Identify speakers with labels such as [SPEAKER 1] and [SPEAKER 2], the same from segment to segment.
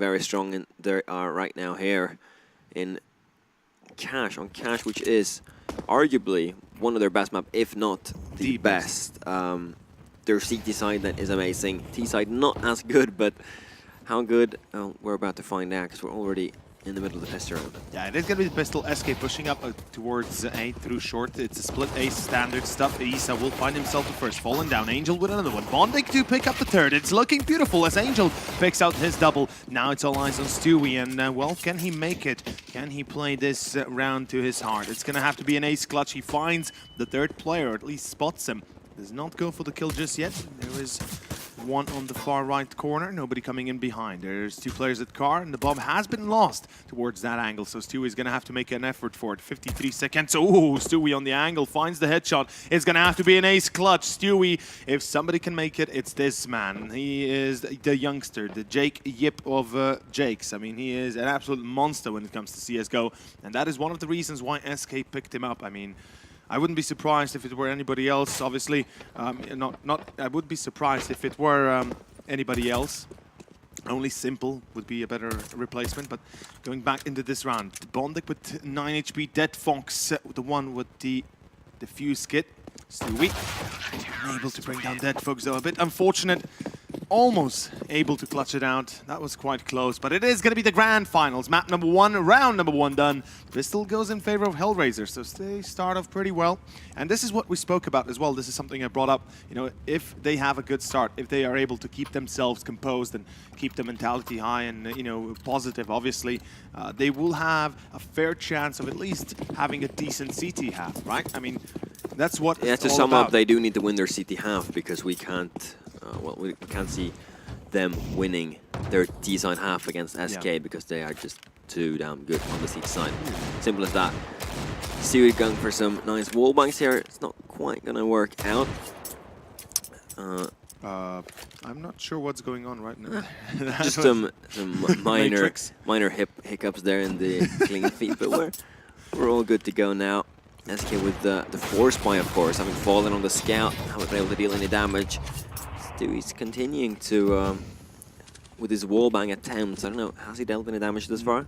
[SPEAKER 1] very strong, and they are right now here in Cache, which is arguably one of their best map, if not the best. Their CT side that is amazing. T side not as good, but how good? We're about to find out because we're already in the middle of the pistol round.
[SPEAKER 2] Yeah, it is going to be the pistol. SK pushing up towards A through short. It's a split A standard stuff. Isa will find himself the first. Falling down. Angel with another one. Bondic to pick up the third. It's looking beautiful as Angel picks out his double. Now it's all eyes on Stewie. And, well, can he make it? Can he play this round to his heart? It's going to have to be an ace clutch. He finds the third player, or at least spots him. Does not go for the kill just yet. There is one on the far right corner, nobody coming in behind. There's two players at car, and the bomb has been lost towards that angle, so Stewie's going to have to make an effort for it. 53 seconds. Oh, Stewie on the angle finds the headshot. It's going to have to be an ace clutch. Stewie, if somebody can make it, it's this man. He is the youngster, the Jake Yip of Jakes. I mean, he is an absolute monster when it comes to CSGO, and that is one of the reasons why SK picked him up. I mean, I wouldn't be surprised if it were anybody else. Obviously, I would be surprised if it were anybody else. Only Simple would be a better replacement. But going back into this round, Bondic with 9 HP, Dead Fox, the one with the defuse kit. Stewie able to bring down Dead Fox, though a bit unfortunate. Almost able to clutch it out. That was quite close, but it is going to be the grand finals. Map number 1, round number 1 done. Pistol goes in favor of Hellraisers, so they start off pretty well. And this is what we spoke about as well. This is something I brought up. You know, if they have a good start, if they are able to keep themselves composed and keep the mentality high and, you know, positive, obviously, they will have a fair chance of at least having a decent CT half, right? I mean, that's what
[SPEAKER 1] yeah,
[SPEAKER 2] it's
[SPEAKER 1] to
[SPEAKER 2] all
[SPEAKER 1] sum
[SPEAKER 2] about.
[SPEAKER 1] up, they do need to win their CT half because we can't. Well, we can't see them winning their T-side half against SK because they are just too damn good on the CT side. Simple as that. Stewie going for some nice wallbangs here. It's not quite gonna work out.
[SPEAKER 2] I'm not sure what's going on right now.
[SPEAKER 1] Just some minor hiccups there in the clean feet, but we're all good to go now. SK with the force buy, of course, having fallen on the scout, haven't been able to deal any damage. Stewie's continuing to, with his wallbang attempts. I don't know, has he dealt any damage this far?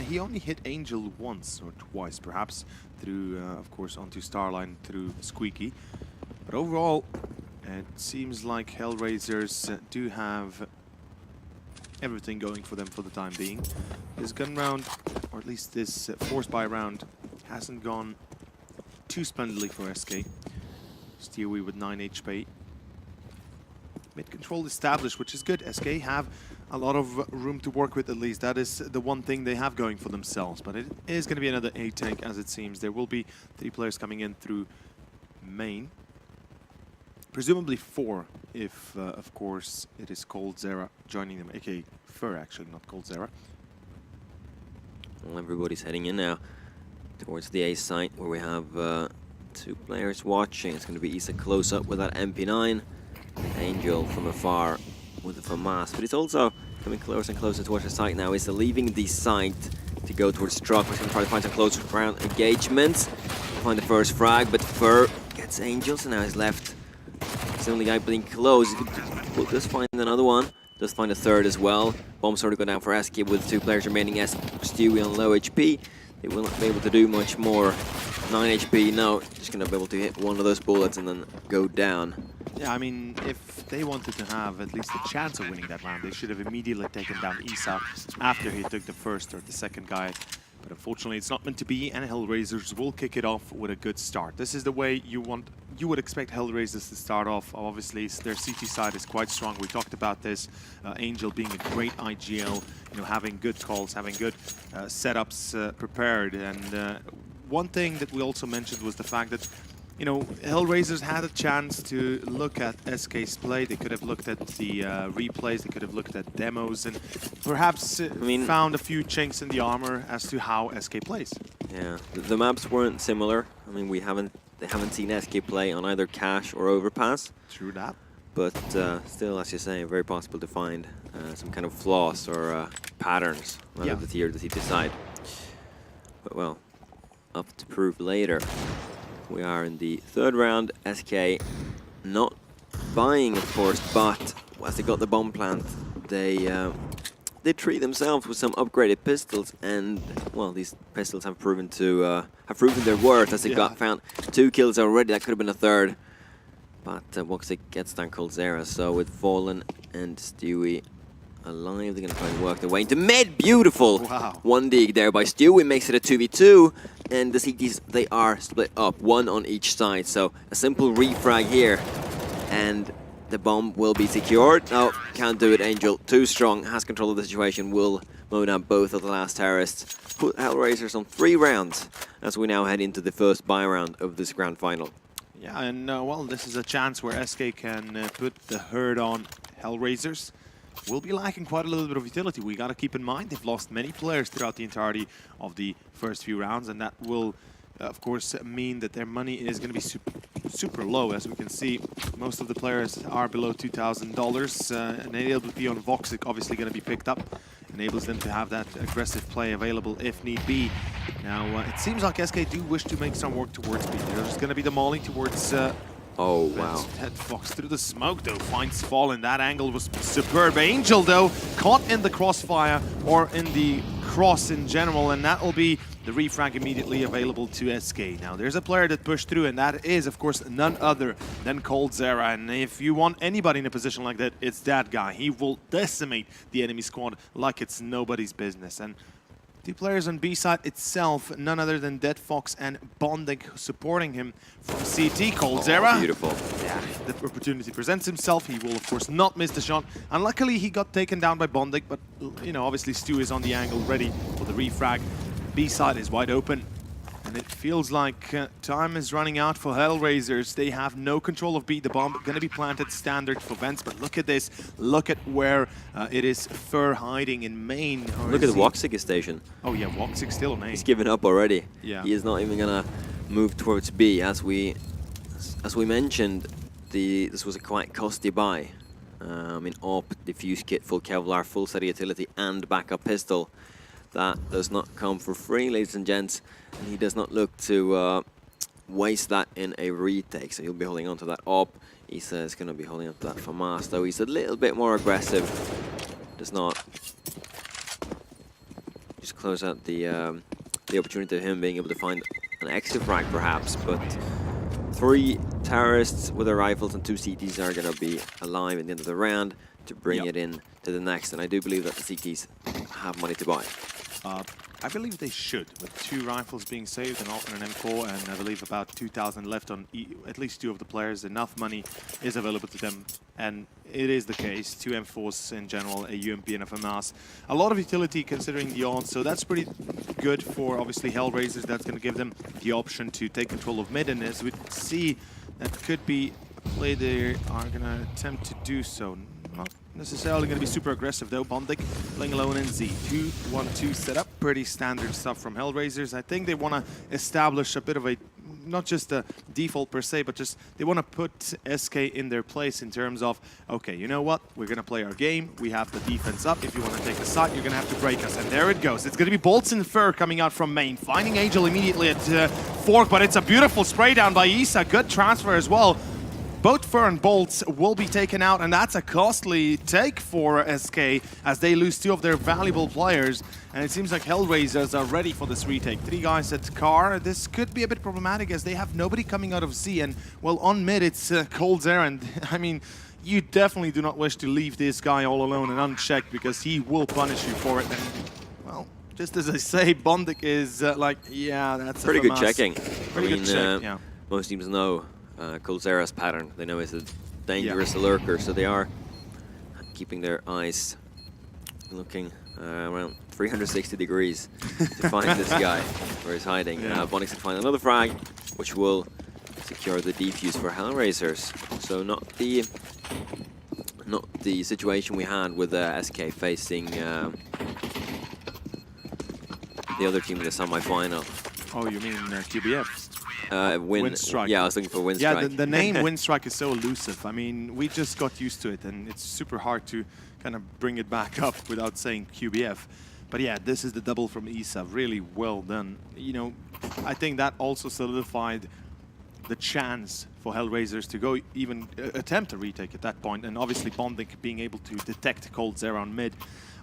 [SPEAKER 2] He only hit Angel once or twice, perhaps, through, of course, onto Starline through Squeaky. But overall, it seems like Hellraisers do have everything going for them for the time being. This gun round, or at least this force buy round, hasn't gone too splendidly for SK. Stewie with 9 HP. Mid control established, which is good. SK have a lot of room to work with, at least. That is the one thing they have going for themselves. But it is going to be another A tank, as it seems. There will be 3 players coming in through main. Presumably 4, if, of course, it is Cold Zera joining them. aka Fur, actually, not Cold Zera.
[SPEAKER 1] Well, everybody's heading in now towards the A site, where we have 2 players watching. It's going to be Isa close up with that MP9. Angel from afar with the FAMAS, but it's also coming closer and closer towards the site now. Is leaving the site to go towards Struck. We're going to try to find some close ground engagements. Find the first frag, but Fur gets Angel, so now he's left. It's the only guy being close. We'll just find another one. Just find a third as well. Bomb sort of go down for SK with 2 players remaining. as Stewie on low HP. They will not be able to do much more. 9 HP, no. Just going to be able to hit one of those bullets and then go down.
[SPEAKER 2] Yeah, I mean, if they wanted to have at least a chance of winning that round, they should have immediately taken down Isa after he took the first or the second guy. But unfortunately, it's not meant to be, and Hellraisers will kick it off with a good start. This is the way you would expect Hellraisers to start off. Obviously, their CT side is quite strong. We talked about this. Angel being a great IGL, you know, having good calls, having good setups prepared. And one thing that we also mentioned was the fact that, you know, Hellraisers had a chance to look at SK's play. They could have looked at the replays, they could have looked at demos, and perhaps found a few chinks in the armor as to how SK plays.
[SPEAKER 1] Yeah, the maps weren't similar. I mean, they haven't seen SK play on either Cache or Overpass.
[SPEAKER 2] True that.
[SPEAKER 1] But still, as you say, very possible to find some kind of flaws or patterns on the tier or the CT side. But well, up to prove later. We are in the 3rd round. SK not buying, of course, but as they got the bomb plant, they did treat themselves with some upgraded pistols, and well, these pistols have proven to have proven their worth as they got found 2 kills already. That could have been a third, but Moche gets down coldzera. So with Fallen and Stewie alive, they're gonna try and work their way into mid. Beautiful.
[SPEAKER 2] Wow.
[SPEAKER 1] 1 dig there by Stewie makes it a 2v2, and the CTs, they are split up, 1 on each side. So a simple refrag here, and the bomb will be secured. No, can't do it. Angel, too strong, has control of the situation, will mow down both of the last terrorists. Put Hellraisers on 3 rounds as we now head into the first buy round of this grand final.
[SPEAKER 2] Yeah, and well, this is a chance where SK can put the herd on Hellraisers. Will be lacking quite a little bit of utility. We got to keep in mind they've lost many players throughout the entirety of the first few rounds, and that will, of course, mean that their money is going to be super low. As we can see, most of the players are below $2,000. An AWP on Voxic obviously going to be picked up. Enables them to have that aggressive play available if need be. Now, it seems like SK do wish to make some work towards B. There's going to be the molly towards...
[SPEAKER 1] oh, wow.
[SPEAKER 2] Dead Fox through the smoke, though, finds Fallen. That angle was superb. Angel, though, caught in the crossfire, or in the cross in general, and that will be the refrag immediately available to SK. Now, there's a player that pushed through, and that is, of course, none other than coldzera. And if you want anybody in a position like that, it's that guy. He will decimate the enemy squad like it's nobody's business. And 2 players on B side itself, none other than Dead Fox and Bondig supporting him from CT. coldzera.
[SPEAKER 1] Oh, beautiful.
[SPEAKER 2] Yeah, the opportunity presents himself. He will, of course, not miss the shot. And luckily, he got taken down by Bondig, but, you know, obviously Stu is on the angle, ready for the refrag. B side is wide open. And it feels like time is running out for Hellraisers. They have no control of B. The bomb going to be planted standard for vents, but look at this. Look at where it is Fur hiding in main.
[SPEAKER 1] Look at the Voxic station.
[SPEAKER 2] Oh yeah, Voxic still on A.
[SPEAKER 1] He's given up already.
[SPEAKER 2] Yeah.
[SPEAKER 1] He is not even gonna move towards B. As we mentioned, this was a quite costly buy. In AWP, diffuse kit, full Kevlar, full set of utility, and backup pistol. That does not come for free, ladies and gents, and he does not look to waste that in a retake, so he'll be holding on to that AWP. Isa is going to be holding on to that FAMAS, though he's a little bit more aggressive. Does not just close out the opportunity of him being able to find an extra frag, perhaps, but 3 terrorists with their rifles and 2 CTs are going to be alive at the end of the round to bring it in to the next, and I do believe that the CTs have money to buy.
[SPEAKER 2] I believe they should, with 2 rifles being saved, an AWP and an M4, and I believe about 2,000 left on at least 2 of the players. Enough money is available to them, and it is the case. 2 M4s in general, a UMP and a FAMAS. A lot of utility considering the odds, so that's pretty good for, obviously, Hellraisers. That's going to give them the option to take control of mid, and as we see, that could be a play they are going to attempt to do so. Not necessarily going to be super aggressive though. Bondig playing alone in Z. 2-1-2 setup. Pretty standard stuff from Hellraisers. I think they want to establish a bit of a, not just a default per se, but just they want to put SK in their place in terms of, okay, you know what? We're going to play our game. We have the defense up. If you want to take the side, you're going to have to break us. And there it goes. It's going to be Bolts and Fur coming out from main. Finding Angel immediately at Fork, but it's a beautiful spray down by Isa. Good transfer as well. Both Fur and Bolts will be taken out, and that's a costly take for SK as they lose 2 of their valuable players. And it seems like Hellraisers are ready for this retake. 3 guys at car. This could be a bit problematic as they have nobody coming out of Z. And, well, on mid, it's coldzera. And, I mean, you definitely do not wish to leave this guy all alone and unchecked because he will punish you for it. And, well, just as I say, Bondik is like, yeah, that's
[SPEAKER 1] pretty good checking.
[SPEAKER 2] Pretty good check, yeah.
[SPEAKER 1] Most teams know coldzera's pattern. They know he's a dangerous lurker, so they are keeping their eyes looking around 360 degrees to find this guy where he's hiding. Bonix can find another frag, which will secure the defuse for Hellraisers. So not the situation we had with SK facing the other team in the semi-final.
[SPEAKER 2] Oh, you mean QBF?
[SPEAKER 1] Windstrike. Yeah, I was looking for Windstrike.
[SPEAKER 2] Yeah, the name Windstrike is so elusive. I mean, we just got used to it, and it's super hard to kind of bring it back up without saying QBF. But yeah, this is the double from Isa. Really well done. You know, I think that also solidified the chance for Hellraisers to go even attempt a retake at that point. And obviously Bondik being able to detect coldzera on mid.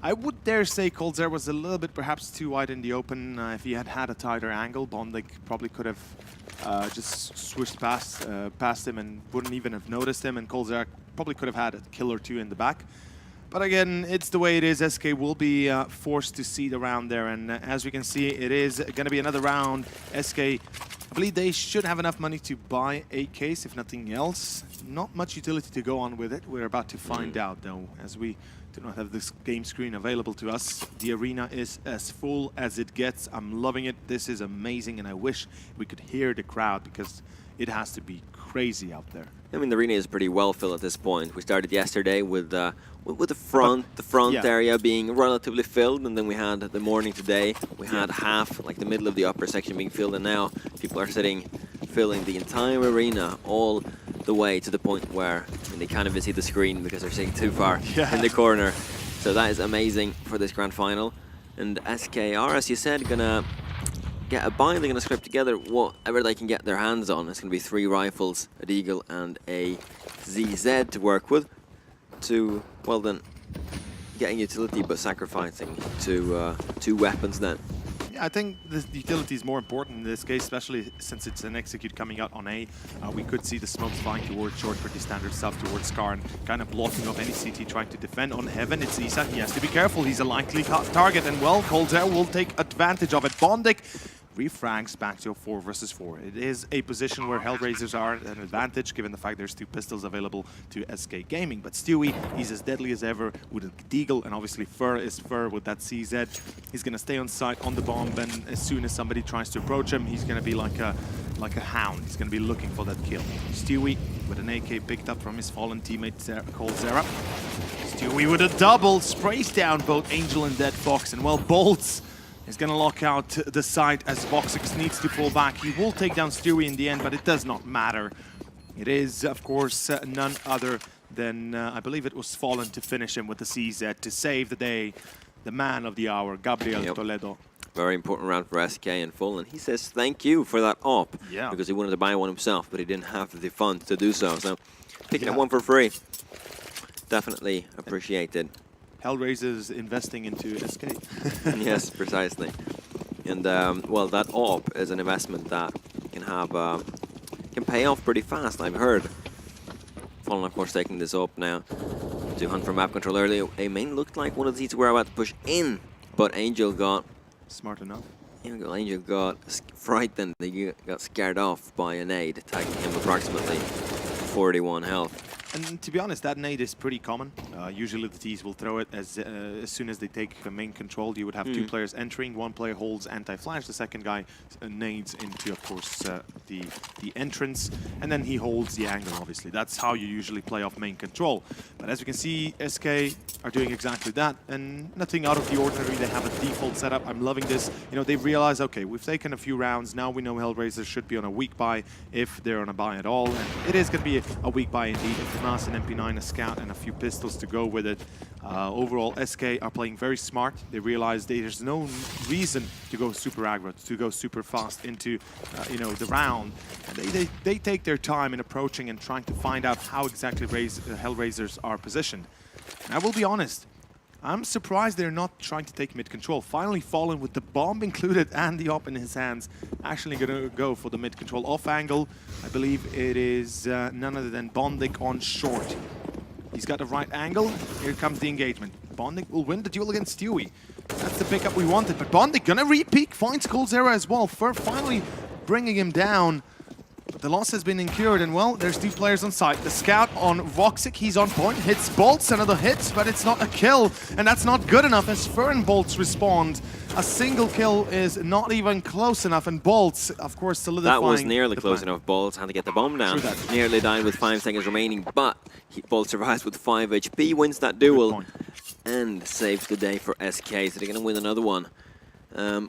[SPEAKER 2] I would dare say Coldzera was a little bit perhaps too wide in the open. If he had had a tighter angle, Bondik probably could have just swished past him and wouldn't even have noticed him, and Coldzera probably could have had a kill or two in the back. But again, it's the way it is. SK will be forced to cede around there, and as we can see, it is going to be another round. SK, I believe they should have enough money to buy a case, if nothing else. Not much utility to go on with it. We're about to find out, though, as we do not have this game screen available to us. The arena is as full as it gets. I'm loving it. This is amazing, and I wish we could hear the crowd, because it has to be crazy out there.
[SPEAKER 1] I mean, the arena is pretty well filled at this point. We started yesterday with the front area being relatively filled, and then we had the morning today. We had half, like the middle of the upper section being filled, and now people are filling the entire arena all the way to the point where they can't even see the screen because they're sitting too far in the corner. So that is amazing for this grand final. And SK are, as you said, gonna get a buy. They're gonna scrape together whatever they can get their hands on. It's gonna be 3 rifles, a Deagle, and a ZZ to work with. To, well then, getting utility but sacrificing to 2 weapons then.
[SPEAKER 2] Yeah, I think the utility is more important in this case, especially since it's an execute coming out on A. We could see the smokes flying towards short, pretty standard stuff towards Scar, and kind of blocking off any CT trying to defend on Heaven. It's Isa. He has to be careful. He's a likely target, and well, Coldzera will take advantage of it. Bondik refrags back to a 4 versus 4. It is a position where Hellraisers are at an advantage, given the fact there's 2 pistols available to SK Gaming. But Stewie, he's as deadly as ever with a Deagle, and obviously Fur is Fur with that CZ. He's going to stay on site on the bomb, and as soon as somebody tries to approach him, he's going to be like a hound. He's going to be looking for that kill. Stewie with an AK picked up from his fallen teammate Coldzera. Stewie with a double, sprays down both Angel and Dead Fox, and well, Bolts is going to lock out the site as Voxix needs to pull back. He will take down Stewie in the end, but it does not matter. It is, of course, none other than, I believe it was Fallen to finish him with the CZ to save the day. The man of the hour, Gabriel Toledo.
[SPEAKER 1] Very important round for SK and Fallen. He says thank you for that op, because he wanted to buy one himself, but he didn't have the funds to do so. So picking up one for free, definitely appreciated.
[SPEAKER 2] Hellraisers investing into SK.
[SPEAKER 1] Yes, precisely. And well, that op is an investment that can pay off pretty fast, I've heard. Fallen, of course, taking this op now to hunt for map control earlier. A main looked like one of the seats were about to push in, but Angel got
[SPEAKER 2] smart enough.
[SPEAKER 1] Angel got frightened. He got scared off by a nade, tagging him approximately 41 health.
[SPEAKER 2] And to be honest, that nade is pretty common. Usually the Ts will throw it as soon as they take the main control. You would have 2 players entering. 1 player holds anti-flash. The second guy nades into, of course, the entrance. And then he holds the angle, obviously. That's how you usually play off main control. But as you can see, SK are doing exactly that. And nothing out of the ordinary. They have a default setup. I'm loving this. You know, they realize, okay, we've taken a few rounds. Now we know Hellraisers should be on a weak buy, if they're on a buy at all. And it is going to be a weak buy indeed. An MP9, a scout, and a few pistols to go with it. Overall, SK are playing very smart. They realize there's no reason to go super aggro, to go super fast into you know, the round. And they take their time in approaching and trying to find out how exactly Hellraisers are positioned. And I will be honest, I'm surprised they're not trying to take mid control. Finally Fallen with the bomb included and the op in his hands, actually going to go for the mid control off angle. I believe it is none other than Bondik on short. He's got the right angle. Here comes the engagement. Bondik will win the duel against Stewie. That's the pickup we wanted, but Bondik gonna re-peek, finds Coldzera as well. Fur finally bringing him down. But the loss has been incurred, and well, there's 2 players on site. The scout on Voxic, he's on point, hits Bolts, another hit, but it's not a kill, and that's not good enough as Fur and Bolts respond. A single kill is not even close enough, and Bolts, of course, solidifying.
[SPEAKER 1] That was nearly close enough. Bolts had to get the bomb down. Nearly died with 5 seconds remaining, but Bolts survives with 5 HP, wins that duel, and saves the day for SK, so they're going to win another one.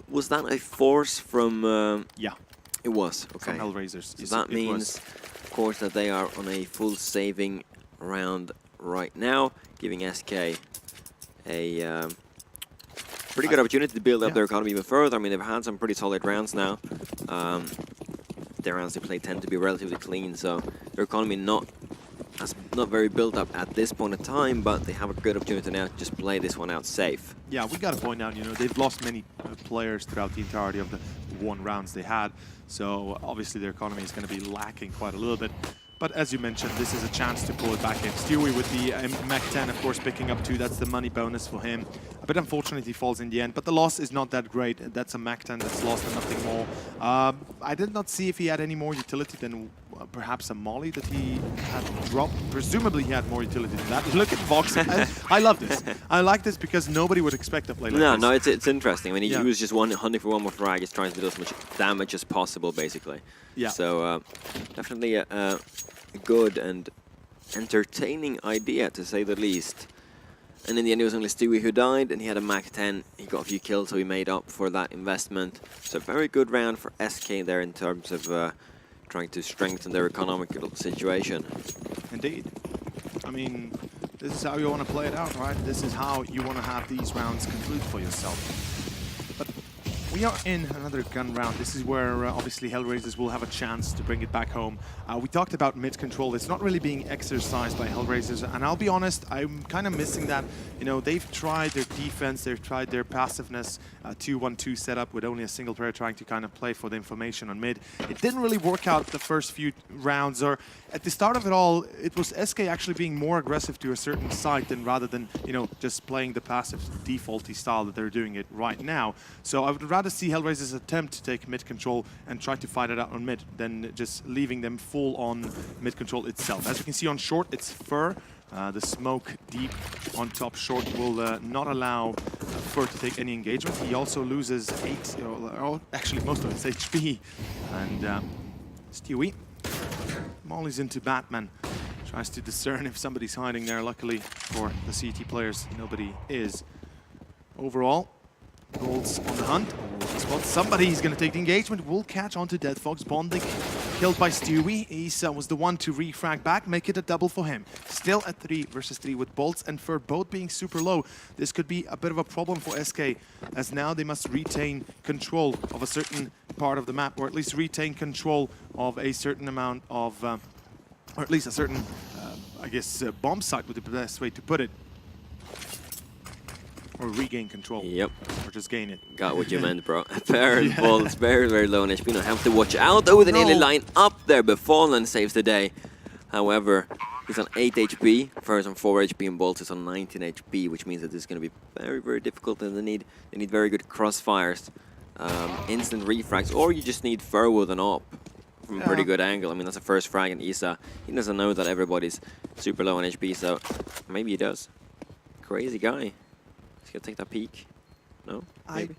[SPEAKER 1] Was that a force from...
[SPEAKER 2] Yeah.
[SPEAKER 1] It was, okay.
[SPEAKER 2] From Hellraisers.
[SPEAKER 1] So that means, of course, that they are on a full saving round right now, giving SK a pretty good opportunity to build up their economy even further. I mean, they've had some pretty solid rounds now. Their rounds they play tend to be relatively clean, so their economy not as not very built up at this point in time, but they have a good opportunity now to just play this one out safe.
[SPEAKER 2] Yeah, we got to point out, you know, they've lost many players throughout the entirety of the 1 rounds they had. So obviously their economy is going to be lacking quite a little bit. But as you mentioned, this is a chance to pull it back in. Stewie with the Mach-10, of course, picking up 2. That's the money bonus for him. A bit unfortunate he falls in the end, but the loss is not that great. That's a Mach-10 that's lost and nothing more. I did not see if he had any more utility than perhaps a molly that he had dropped. Presumably he had more utility than that. Look at Vox. I love this. I like this because nobody would expect a play like this.
[SPEAKER 1] No, it's interesting. I mean, he was just hunting for one more frag. He's trying to do as much damage as possible, basically.
[SPEAKER 2] Yeah.
[SPEAKER 1] So definitely a good and entertaining idea, to say the least. And in the end, it was only Stewie who died, and he had a Mach-10. He got a few kills, so he made up for that investment. So a very good round for SK there in terms of trying to strengthen their economical situation.
[SPEAKER 2] Indeed. I mean, this is how you want to play it out, right? This is how you want to have these rounds conclude for yourself. But we are in another gun round. This is where obviously Hellraisers will have a chance to bring it back home. We talked about mid control. It's not really being exercised by Hellraisers, and I'll be honest, I'm kind of missing that. You know, they've tried their defense, they've tried their passiveness, 2-1-2 setup with only a single player trying to kind of play for the information on mid. It didn't really work out the first few rounds, or at the start of it all, it was SK actually being more aggressive to a certain side than rather than, you know, just playing the passive defaulty style that they're doing it right now. So I would rather see Hellraisers attempt to take mid control and try to fight it out on mid than just leaving them full on mid control itself. As you can see on short, it's Fur. The smoke deep on top short will not allow Fur to take any engagement. He also loses 8, or actually most of his HP. And Stewie mollies into Batman. Tries to discern if somebody's hiding there. Luckily for the CT players, nobody is. Overall, Gold's on the hunt. Spot somebody's going to take the engagement. Will catch onto Dead Fox. Bonding killed by Stewie. Isa was the one to refrag back, make it a double for him. Still at 3 versus 3 with Bolts and Fur both being super low. This could be a bit of a problem for SK, as now they must retain control of a certain part of the map, or at least retain control of a certain amount of, or at least a certain, I guess, bomb site would be the best way to put it. Or regain control.
[SPEAKER 1] Yep.
[SPEAKER 2] Or just gain it.
[SPEAKER 1] Got what you meant, bro. Baron Bolts, very, very low on HP. Now have to watch out though with an alien line up there, but Fallen saves the day. However, he's on 8 HP, Fur's on 4 HP, and Bolts is on 19 HP, which means that this is going to be very, very difficult, and they need very good crossfires, instant refrags, or you just need Fur with an op from a pretty good angle. I mean, that's a first frag, and Isa, he doesn't know that everybody's super low on HP, so maybe he does. Crazy guy. He's gonna take that peek. No? Maybe?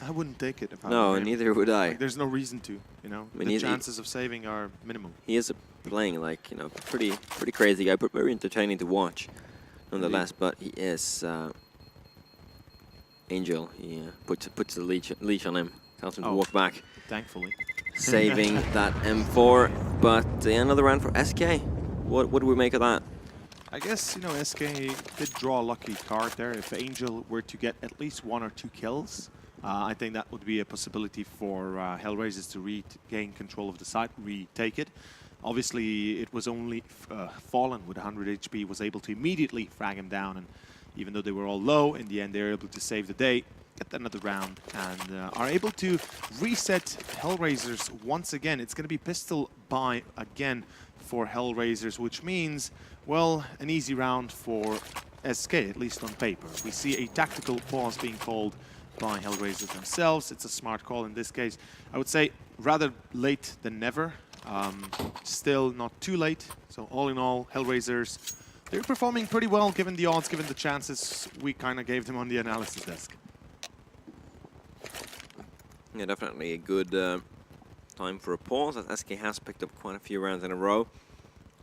[SPEAKER 2] I wouldn't take it if I
[SPEAKER 1] No,
[SPEAKER 2] were him.
[SPEAKER 1] neither would I.
[SPEAKER 2] Like, there's no reason to, you know.
[SPEAKER 1] I mean,
[SPEAKER 2] the chances of saving are minimal.
[SPEAKER 1] He is playing like, you know, pretty crazy guy, but very entertaining to watch, nonetheless. But he is Angel. He puts the leash on him, tells him to walk back.
[SPEAKER 2] Thankfully.
[SPEAKER 1] Saving that M4, but another round for SK. What do we make of that?
[SPEAKER 2] I guess, you know, SK did draw a lucky card there. If Angel were to get at least 1 or 2 kills, I think that would be a possibility for Hellraisers to regain control of the site, retake it. Obviously, it was only Fallen with 100 HP was able to immediately frag him down, and even though they were all low, in the end they were able to save the day, get another round, and are able to reset Hellraisers once again. It's going to be pistol buy again for Hellraisers, which means, well, an easy round for SK, at least on paper. We see a tactical pause being called by Hellraisers themselves. It's a smart call in this case. I would say rather late than never. Still not too late. So all in all, Hellraisers, they're performing pretty well given the odds, given the chances we kind of gave them on the analysis desk.
[SPEAKER 1] Yeah, definitely a good time for a pause, as SK has picked up quite a few rounds in a row.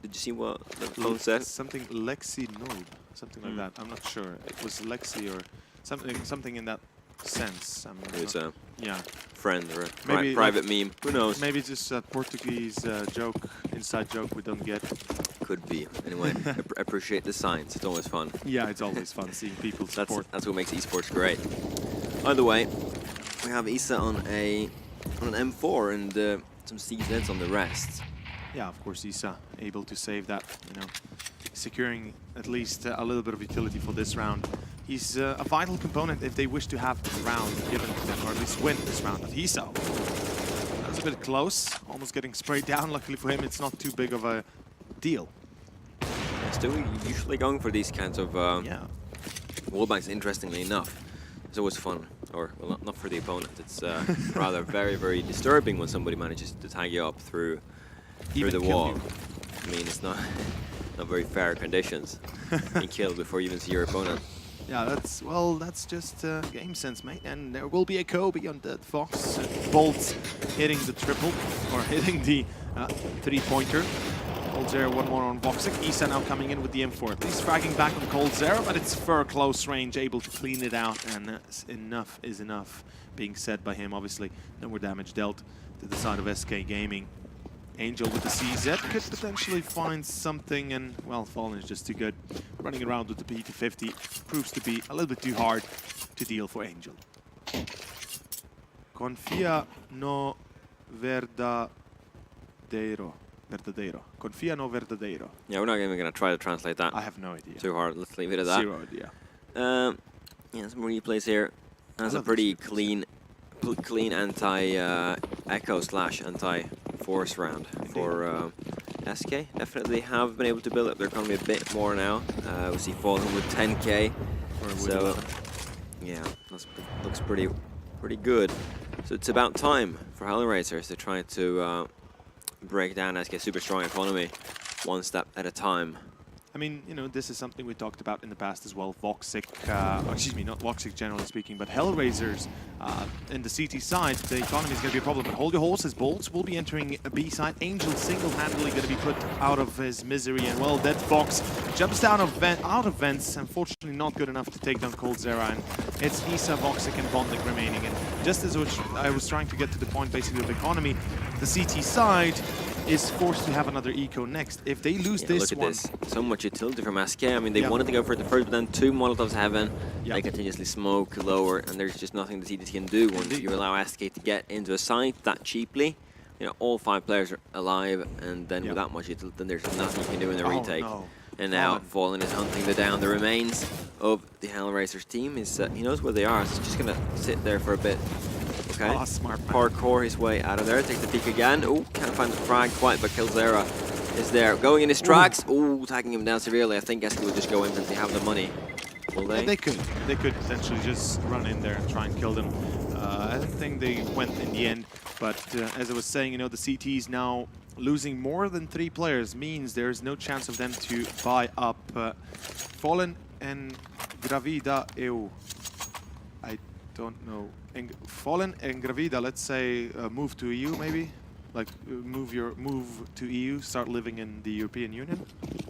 [SPEAKER 1] Did you see what the phone said?
[SPEAKER 2] Something Lexi Noob, something like that. I'm not sure. It was Lexi or something in that sense.
[SPEAKER 1] It's a
[SPEAKER 2] yeah,
[SPEAKER 1] friend or a
[SPEAKER 2] maybe
[SPEAKER 1] private meme. Who knows?
[SPEAKER 2] Maybe it's just a Portuguese joke, inside joke we don't get.
[SPEAKER 1] Could be. Anyway, I appreciate the signs. It's always fun.
[SPEAKER 2] Yeah, it's always fun seeing people support.
[SPEAKER 1] That's what makes esports great. Either way, we have Isa on an M4 and some CZs on the rest.
[SPEAKER 2] Yeah, of course, Isa able to save that, you know, securing at least a little bit of utility for this round. He's a vital component if they wish to have the round given to them, or at least win this round. But Isa, that was a bit close, almost getting sprayed down. Luckily for him, it's not too big of a deal.
[SPEAKER 1] Yeah, still usually going for these kinds of wallbangs, interestingly enough. It's always fun, or well, not for the opponent. It's rather very disturbing when somebody manages to tag you up through the wall. I mean, it's not very fair conditions. Being killed before you even see your opponent.
[SPEAKER 2] Yeah, that's just game sense, mate. And there will be a Kobe on that Fox. Bolts hitting the triple, or hitting the three-pointer. coldzera, one more on Voxic. Isa now coming in with the M4. At least fragging back on coldzera, but it's for close range, able to clean it out, and enough is enough, being said by him, obviously. No more damage dealt to the side of SK Gaming. Angel with the CZ could potentially find something, and, well, Fallen is just too good. Running around with the P250 proves to be a little bit too hard to deal for Angel. Confia no verdadero. Confia no verdadero.
[SPEAKER 1] Yeah, we're not even going to try to translate that.
[SPEAKER 2] I have no idea.
[SPEAKER 1] Too hard. Let's leave it at that.
[SPEAKER 2] Zero idea.
[SPEAKER 1] Yeah, some replays here. That's a pretty clean anti-echo / anti-force round for SK. Definitely have been able to build up their economy a bit more now. We see Fallen with 10k. So yeah, that looks pretty good. So it's about time for Hellraisers to try to break down SK's super strong economy one step at a time.
[SPEAKER 2] I mean, you know, this is something we talked about in the past as well. Voxic, excuse me, not Voxic generally speaking, but Hellraisers in the CT side, the economy is going to be a problem. But hold your horses, Bolts will be entering a B side. Angel single-handedly going to be put out of his misery, and well, that Fox jumps down out of vents. Unfortunately, not good enough to take down coldzera, and it's Isa, Voxic, and Bondic remaining. And just as I was trying to get to the point, basically, of economy, the CT side is forced to have another eco next. If they lose this
[SPEAKER 1] look at
[SPEAKER 2] one...
[SPEAKER 1] this. So much utility from SK. I mean, they wanted to go for it the first, but then 2 Molotovs heaven. They continuously smoke lower, and there's just nothing the CT can do once you allow SK to get into a site that cheaply. You know, all 5 players are alive, and then with that much utility, then there's nothing you can do in the retake.
[SPEAKER 2] No.
[SPEAKER 1] And now Fallen is hunting down the remains of the Hellraisers team. He knows where they are, so he's just gonna sit there for a bit. Okay,
[SPEAKER 2] smart man.
[SPEAKER 1] Parkour his way out of there, takes the peek again. Oh, can't find the frag quite, but coldzera is there. Going in his tracks, tagging him down severely. I think SK will just go in since they have the money. Will they?
[SPEAKER 2] Yeah, they could potentially just run in there and try and kill them. I don't think they went in the end, but as I was saying, you know, the CTs now losing more than 3 players means there's no chance of them to buy up. Fallen and Gravida EU. I don't know. Fallen and Gravida, let's say, move to EU maybe? Like move to EU, start living in the European Union?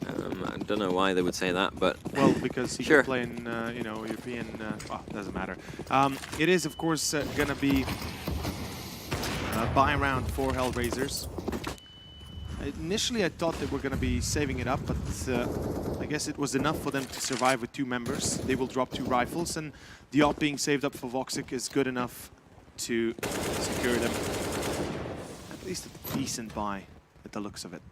[SPEAKER 1] I don't know why they would say that, but...
[SPEAKER 2] Well, because he can play in, you know, European... doesn't matter. It is, of course, going to be a buy round for Hellraisers. Initially, I thought they were going to be saving it up, but I guess it was enough for them to survive with 2 members. They will drop 2 rifles, and the op being saved up for Voxic is good enough to secure them. At least a decent buy at the looks of it.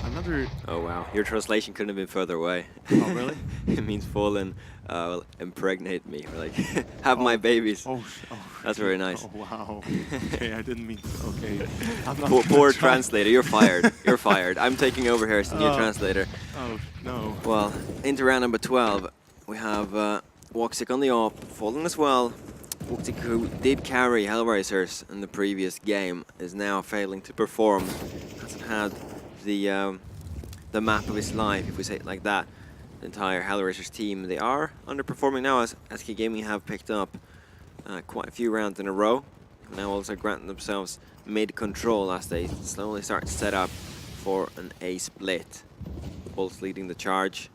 [SPEAKER 2] Another...
[SPEAKER 1] Oh wow, your translation couldn't have been further away.
[SPEAKER 2] Oh really?
[SPEAKER 1] It means Fallen will impregnate me, or like have my babies. That's very nice.
[SPEAKER 2] Oh wow. Okay, I didn't mean to. Okay.
[SPEAKER 1] Poor translator, you're fired. You're fired. I'm taking over here as the new translator.
[SPEAKER 2] Oh no.
[SPEAKER 1] Well, into round number 12, we have Voxic on the op, Fallen as well. Voxic, who did carry Hellraisers in the previous game, is now failing to perform. Hasn't had the map of his life, if we say it like that. The entire Hellraisers team, they are underperforming now, as SK Gaming have picked up quite a few rounds in a row. Now also granting themselves mid-control as they slowly start to set up for an A split. Bolts leading the charge.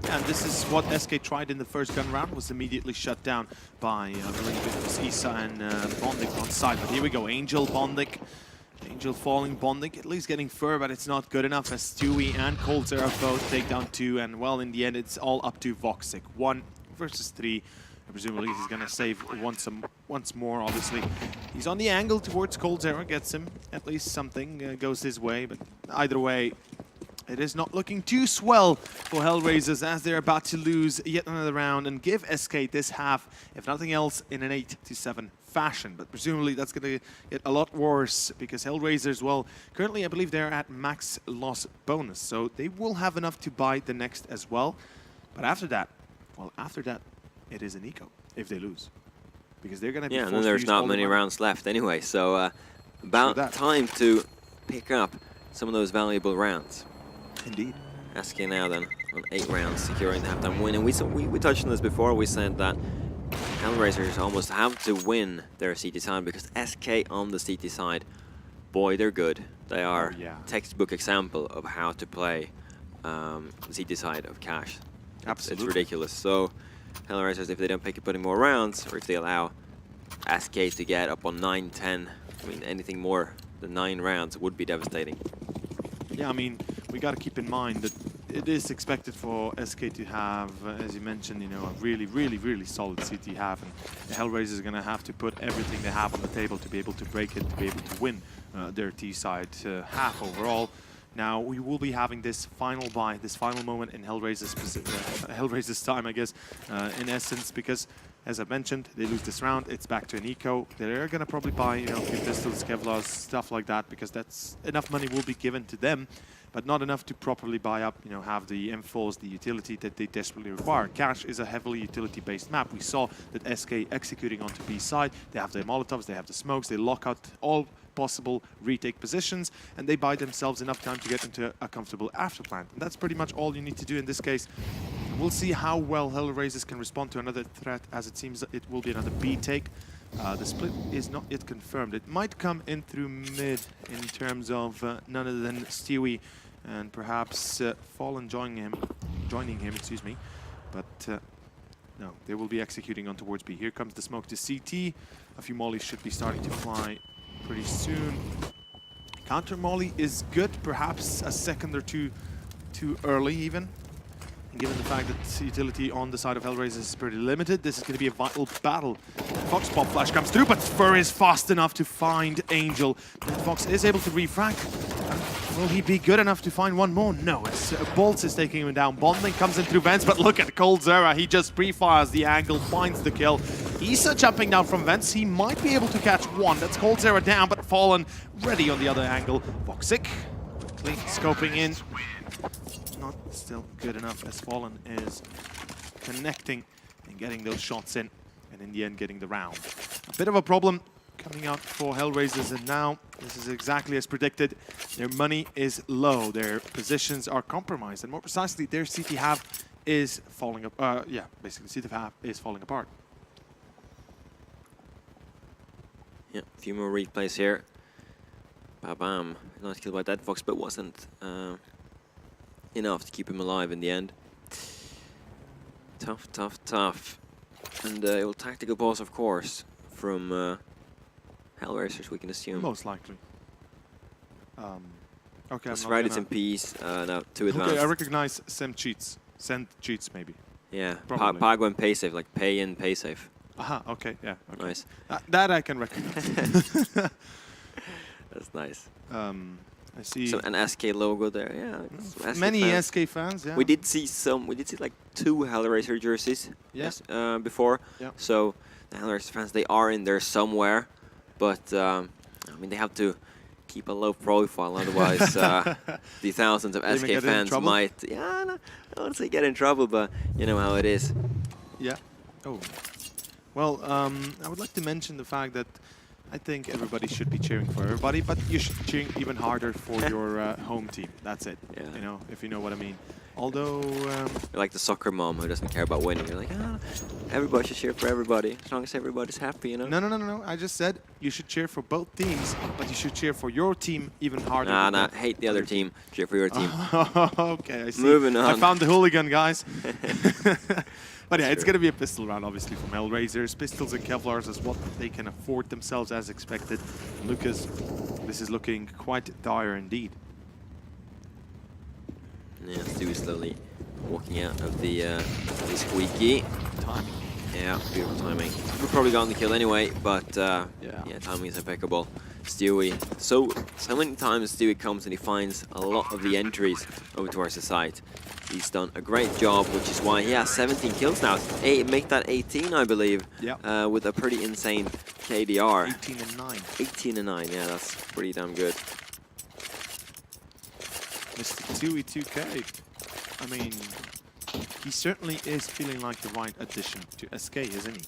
[SPEAKER 2] And this is what SK tried in the first gun round, was immediately shut down by I believe it was Isa and Bondic on side. But here we go, Angel, Bondic. Angel falling, Bondic at least getting fur, but it's not good enough as Stewie and coldzera both take down 2, and well, in the end, it's all up to Voxic. 1 versus 3. Presumably he's going to save once more, obviously. He's on the angle towards coldzera, gets him. At least something goes his way, but either way, it is not looking too swell for Hellraisers as they're about to lose yet another round and give SK this half, if nothing else, in an 8-7 fashion. But presumably that's going to get a lot worse because Hellraisers, well, currently I believe they're at max loss bonus, so they will have enough to buy the next as well. But after that, well, it is an eco if they lose, because they're going to be
[SPEAKER 1] and then there's not many rounds left anyway, so about time to pick up some of those valuable rounds.
[SPEAKER 2] Indeed.
[SPEAKER 1] SK now then on 8 rounds, securing the halftime win, and we touched on this before. We said that Hellraisers almost have to win their CT side because SK on the CT side, boy, they're good. They are textbook example of how to play the CT side of Cash.
[SPEAKER 2] Absolutely.
[SPEAKER 1] It's ridiculous. So Hellraisers, if they don't pick up any more rounds, or if they allow SK to get up on 9-10, I mean, anything more than 9 rounds would be devastating.
[SPEAKER 2] Yeah, I mean, we got to keep in mind that it is expected for SK to have, as you mentioned, you know, a really solid CT half, and the Hellraisers are going to have to put everything they have on the table to be able to break it, to be able to win their T-side half overall. Now, we will be having this final buy, this final moment in Hellraisers' time, I guess, in essence, because, as I mentioned, they lose this round, it's back to an eco. They're going to probably buy, you know, a few pistols, Kevlars, stuff like that, because that's enough money will be given to them, but not enough to properly buy up, you know, have the M4s, the utility that they desperately require. Cash is a heavily utility-based map. We saw that SK executing onto B side. They have the Molotovs, they have the smokes, they lock out all possible retake positions, and they buy themselves enough time to get into a comfortable afterplant. And that's pretty much all you need to do in this case. We'll see how well Hellraisers can respond to another threat, as it seems that it will be another B take. The split is not yet confirmed. It might come in through mid in terms of none other than Stewie and perhaps Fallen joining him, excuse me. But no, they will be executing on towards B. Here comes the smoke to CT. A few mollies should be starting to fly pretty soon. Counter molly is good, perhaps a second or two too early even. And given the fact that utility on the side of Hellraisers is pretty limited, this is going to be a vital battle. Fox pop flash comes through, but Fur is fast enough to find Angel. And Fox is able to refrag. Will he be good enough to find one more? No, it's Bolts is taking him down. Bonding comes in through vents, but look at coldzera. He just pre-fires the angle, finds the kill. Isa jumping down from vents. He might be able to catch one. That's coldzera down, but Fallen ready on the other angle. Voxic quickly scoping in. Not still good enough as Fallen is connecting and getting those shots in, and in the end getting the round. A bit of a problem coming out for Hellraisers, and now this is exactly as predicted. Their money is low, their positions are compromised, and more precisely, their CT half is falling apart. Yeah, basically, CT half is falling apart.
[SPEAKER 1] Yeah, a few more replays here. Bam, nice kill by Dead Fox, but wasn't enough to keep him alive in the end. Tough. And it will tactical pause, of course, from Hellraisers, we can assume.
[SPEAKER 2] Most likely. Okay,
[SPEAKER 1] that's right, it's in peace. No, too advanced.
[SPEAKER 2] Okay, I recognize send cheats. Send cheats, maybe.
[SPEAKER 1] Yeah, Pagwa and pay safe, like pay in, pay safe.
[SPEAKER 2] Aha, okay, yeah. Okay.
[SPEAKER 1] Nice.
[SPEAKER 2] That I can recognize.
[SPEAKER 1] That's nice.
[SPEAKER 2] I see.
[SPEAKER 1] So an SK logo there, yeah.
[SPEAKER 2] Many
[SPEAKER 1] fans.
[SPEAKER 2] SK fans, yeah.
[SPEAKER 1] We did see like 2 Hellraiser jerseys before.
[SPEAKER 2] Yeah.
[SPEAKER 1] So the Hellraiser fans, they are in there somewhere, but I mean they have to keep a low profile, otherwise the thousands of SK fans might, I don't want to say get in trouble, but you know how it is.
[SPEAKER 2] Yeah. Oh. Well, I would like to mention the fact that I think everybody should be cheering for everybody, but you should cheer even harder for your home team. That's it. Yeah. You know, if you know what I mean. Although
[SPEAKER 1] you're like the soccer mom who doesn't care about winning. You're like, everybody should cheer for everybody as long as everybody's happy, you know.
[SPEAKER 2] No. I just said you should cheer for both teams, but you should cheer for your team even harder.
[SPEAKER 1] Nah. Hate the other team. Cheer for your team.
[SPEAKER 2] Okay, I see.
[SPEAKER 1] Moving on.
[SPEAKER 2] I found the hooligan, guys. But yeah, it's going to be a pistol round, obviously, from Hellraisers. Pistols and Kevlars is what they can afford themselves as expected. Lucas, this is looking quite dire indeed.
[SPEAKER 1] Yeah, Stu is slowly walking out of the squeaky.
[SPEAKER 2] Timing.
[SPEAKER 1] Yeah, beautiful timing. We've probably gotten the kill anyway, but yeah, timing is impeccable. Stewie, so many times Stewie comes and he finds a lot of the entries over towards the site. He's done a great job, which is why he has 17 kills now. Make that 18, I believe, with a pretty insane KDR.
[SPEAKER 2] 18 and 9.
[SPEAKER 1] 18 and 9, yeah, that's pretty damn good.
[SPEAKER 2] Mr. Stewie 2K. I mean, he certainly is feeling like the right addition to SK, isn't he?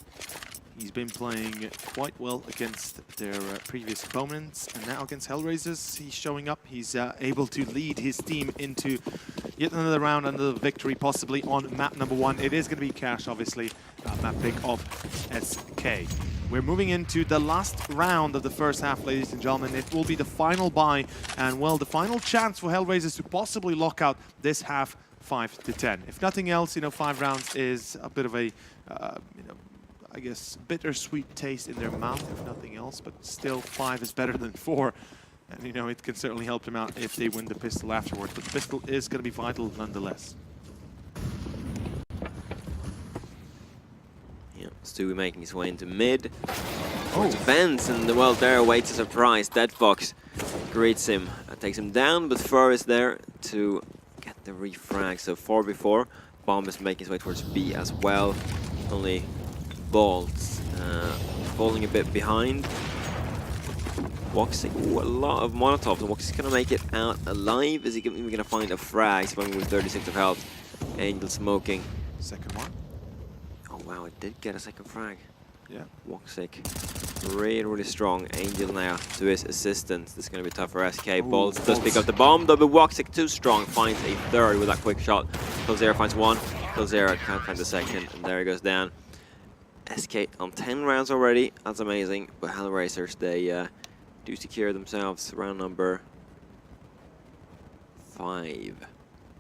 [SPEAKER 2] He's been playing quite well against their previous opponents, and now against Hellraisers, he's showing up. He's able to lead his team into yet another round, another victory, possibly on map number 1. It is going to be Cash, obviously, map pick of SK. We're moving into the last round of the first half, ladies and gentlemen. It will be the final buy, and well, the final chance for Hellraisers to possibly lock out this half 5-10. If nothing else, you know, 5 rounds is a bit of a, you know, I guess, bittersweet taste in their mouth, if nothing else, but still 5 is better than 4. And, you know, it can certainly help them out if they win the pistol afterwards. But the pistol is going to be vital nonetheless.
[SPEAKER 1] Yeah, Stewie making his way into mid. Towards Vents, and well, there awaits a surprise. Dead Fox greets him, takes him down, but Fur is there to get the refrag. So 4v4. Bomb is making his way towards B as well. Only Bolts falling a bit behind. Woxic, a lot of Molotovs, and Woxic's gonna make it out alive. Is he even gonna find a frag? He's with 36 of health. Angel smoking.
[SPEAKER 2] Second one.
[SPEAKER 1] Oh wow, it did get a second frag.
[SPEAKER 2] Yeah.
[SPEAKER 1] Woxic, really strong. Angel now to his assistance. This is gonna be tough for SK. Bolts does pick up the bomb, though, but Woxic too strong, finds a third with that quick shot. Colzera finds one. Colzera can't find the second, and there he goes down. SK on 10 rounds already. That's amazing. But Hellraisers, they do secure themselves round number 5.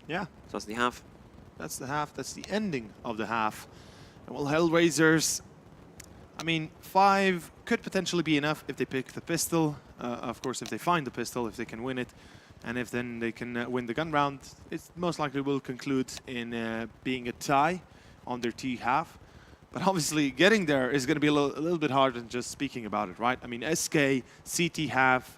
[SPEAKER 2] Yeah.
[SPEAKER 1] So that's the half.
[SPEAKER 2] That's the half. That's the ending of the half. And well, Hellraisers, I mean, 5 could potentially be enough if they pick the pistol. Of course, if they find the pistol, if they can win it. And if then they can win the gun round, it most likely will conclude in being a tie on their T half. But obviously, getting there is going to be a little bit harder than just speaking about it, right? I mean, SK, CT half,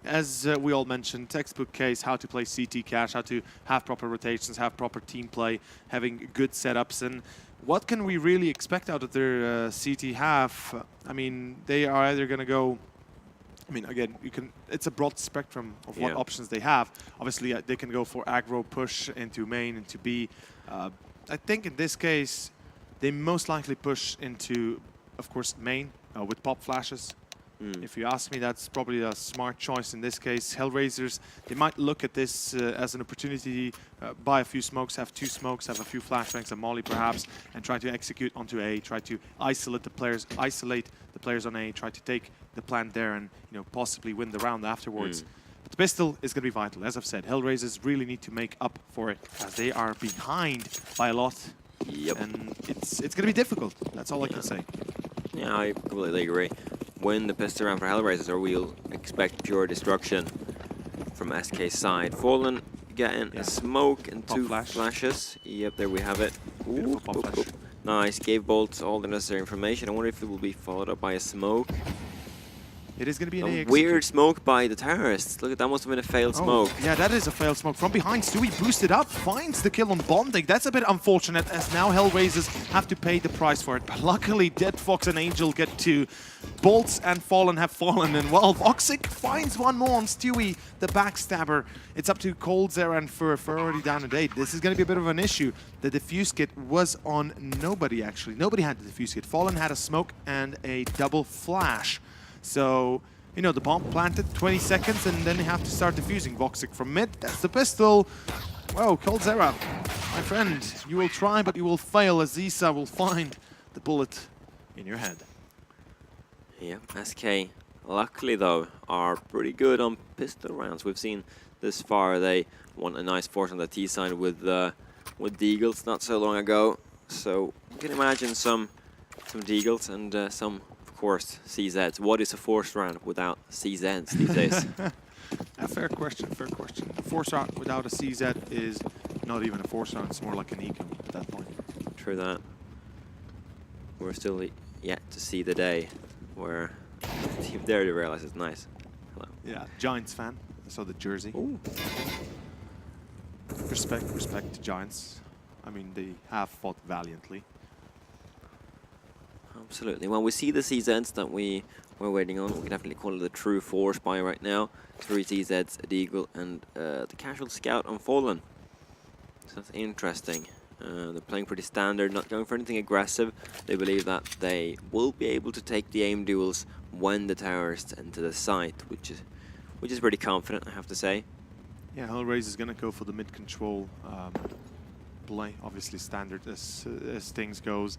[SPEAKER 2] as we all mentioned, textbook case, how to play CT cash, how to have proper rotations, have proper team play, having good setups. And what can we really expect out of their CT half? I mean, they are either going to go... I mean, again, it's a broad spectrum of what options they have. Obviously, they can go for aggro, push into main, into B. I think in this case... they most likely push into, of course, main with pop flashes. If you ask me, that's probably a smart choice in this case. Hellraisers, they might look at this as an opportunity, buy a few smokes, have 2 smokes, have a few flashbangs, a molly perhaps, and try to execute onto A, try to isolate the players on A, try to take the plant there and, you know, possibly win the round afterwards. But the pistol is going to be vital. As I've said, Hellraisers really need to make up for it as they are behind by a lot.
[SPEAKER 1] Yep.
[SPEAKER 2] And it's going to be difficult. That's all I can say.
[SPEAKER 1] Yeah, I completely agree. Win the pistol round for Hellraisers, or we'll expect pure destruction from SK's side. Fallen getting a smoke and pop 2 flashes. Yep, there we have it. Ooh, nice. Gave Bolts all the necessary information. I wonder if it will be followed up by a smoke.
[SPEAKER 2] It is going to be an
[SPEAKER 1] weird smoke by the terrorists. Look, that must have been a failed smoke.
[SPEAKER 2] Yeah, that is a failed smoke. From behind, Stewie boosted up, finds the kill on Bonding. That's a bit unfortunate, as now Hellraisers have to pay the price for it. But luckily, Dead Fox and Angel get 2. Bolts and Fallen have fallen, and well, Voxic finds one more on Stewie, the backstabber. It's up to Coldzera and Fur already down at 8. This is going to be a bit of an issue. The defuse kit was on nobody, actually. Nobody had the defuse kit. Fallen had a smoke and a double flash. So, you know, the bomb planted, 20 seconds, and then you have to start defusing. Voxic from mid, that's the pistol. Whoa, Coldzera, my friend, you will try, but you will fail, as Zisa will find the bullet in your head.
[SPEAKER 1] Yeah, SK, luckily though, are pretty good on pistol rounds. We've seen this far they won a nice force on the T side with Deagles not so long ago. So you can imagine some Deagles and some, of course, CZs. What is a forced round without CZs these days?
[SPEAKER 2] A fair question, fair question. A forced round without a CZ is not even a forced round, it's more like an eco at that point.
[SPEAKER 1] True that. we're still yet to see the day where Team Dare realizes, nice. Hello.
[SPEAKER 2] Yeah, Giants fan. I saw the jersey.
[SPEAKER 1] Ooh.
[SPEAKER 2] Respect to Giants. I mean, they have fought valiantly.
[SPEAKER 1] Absolutely. Well, we see the CZs that we're waiting on. We can definitely call it a true force buy right now. 3 CZs, a Deagle, and the casual scout on Fallen. So that's interesting. They're playing pretty standard, not going for anything aggressive. They believe that they will be able to take the aim duels when the terrorists enter the site, which is pretty confident, I have to say.
[SPEAKER 2] Yeah, Hellraisers is gonna go for the mid control play, obviously standard as things goes.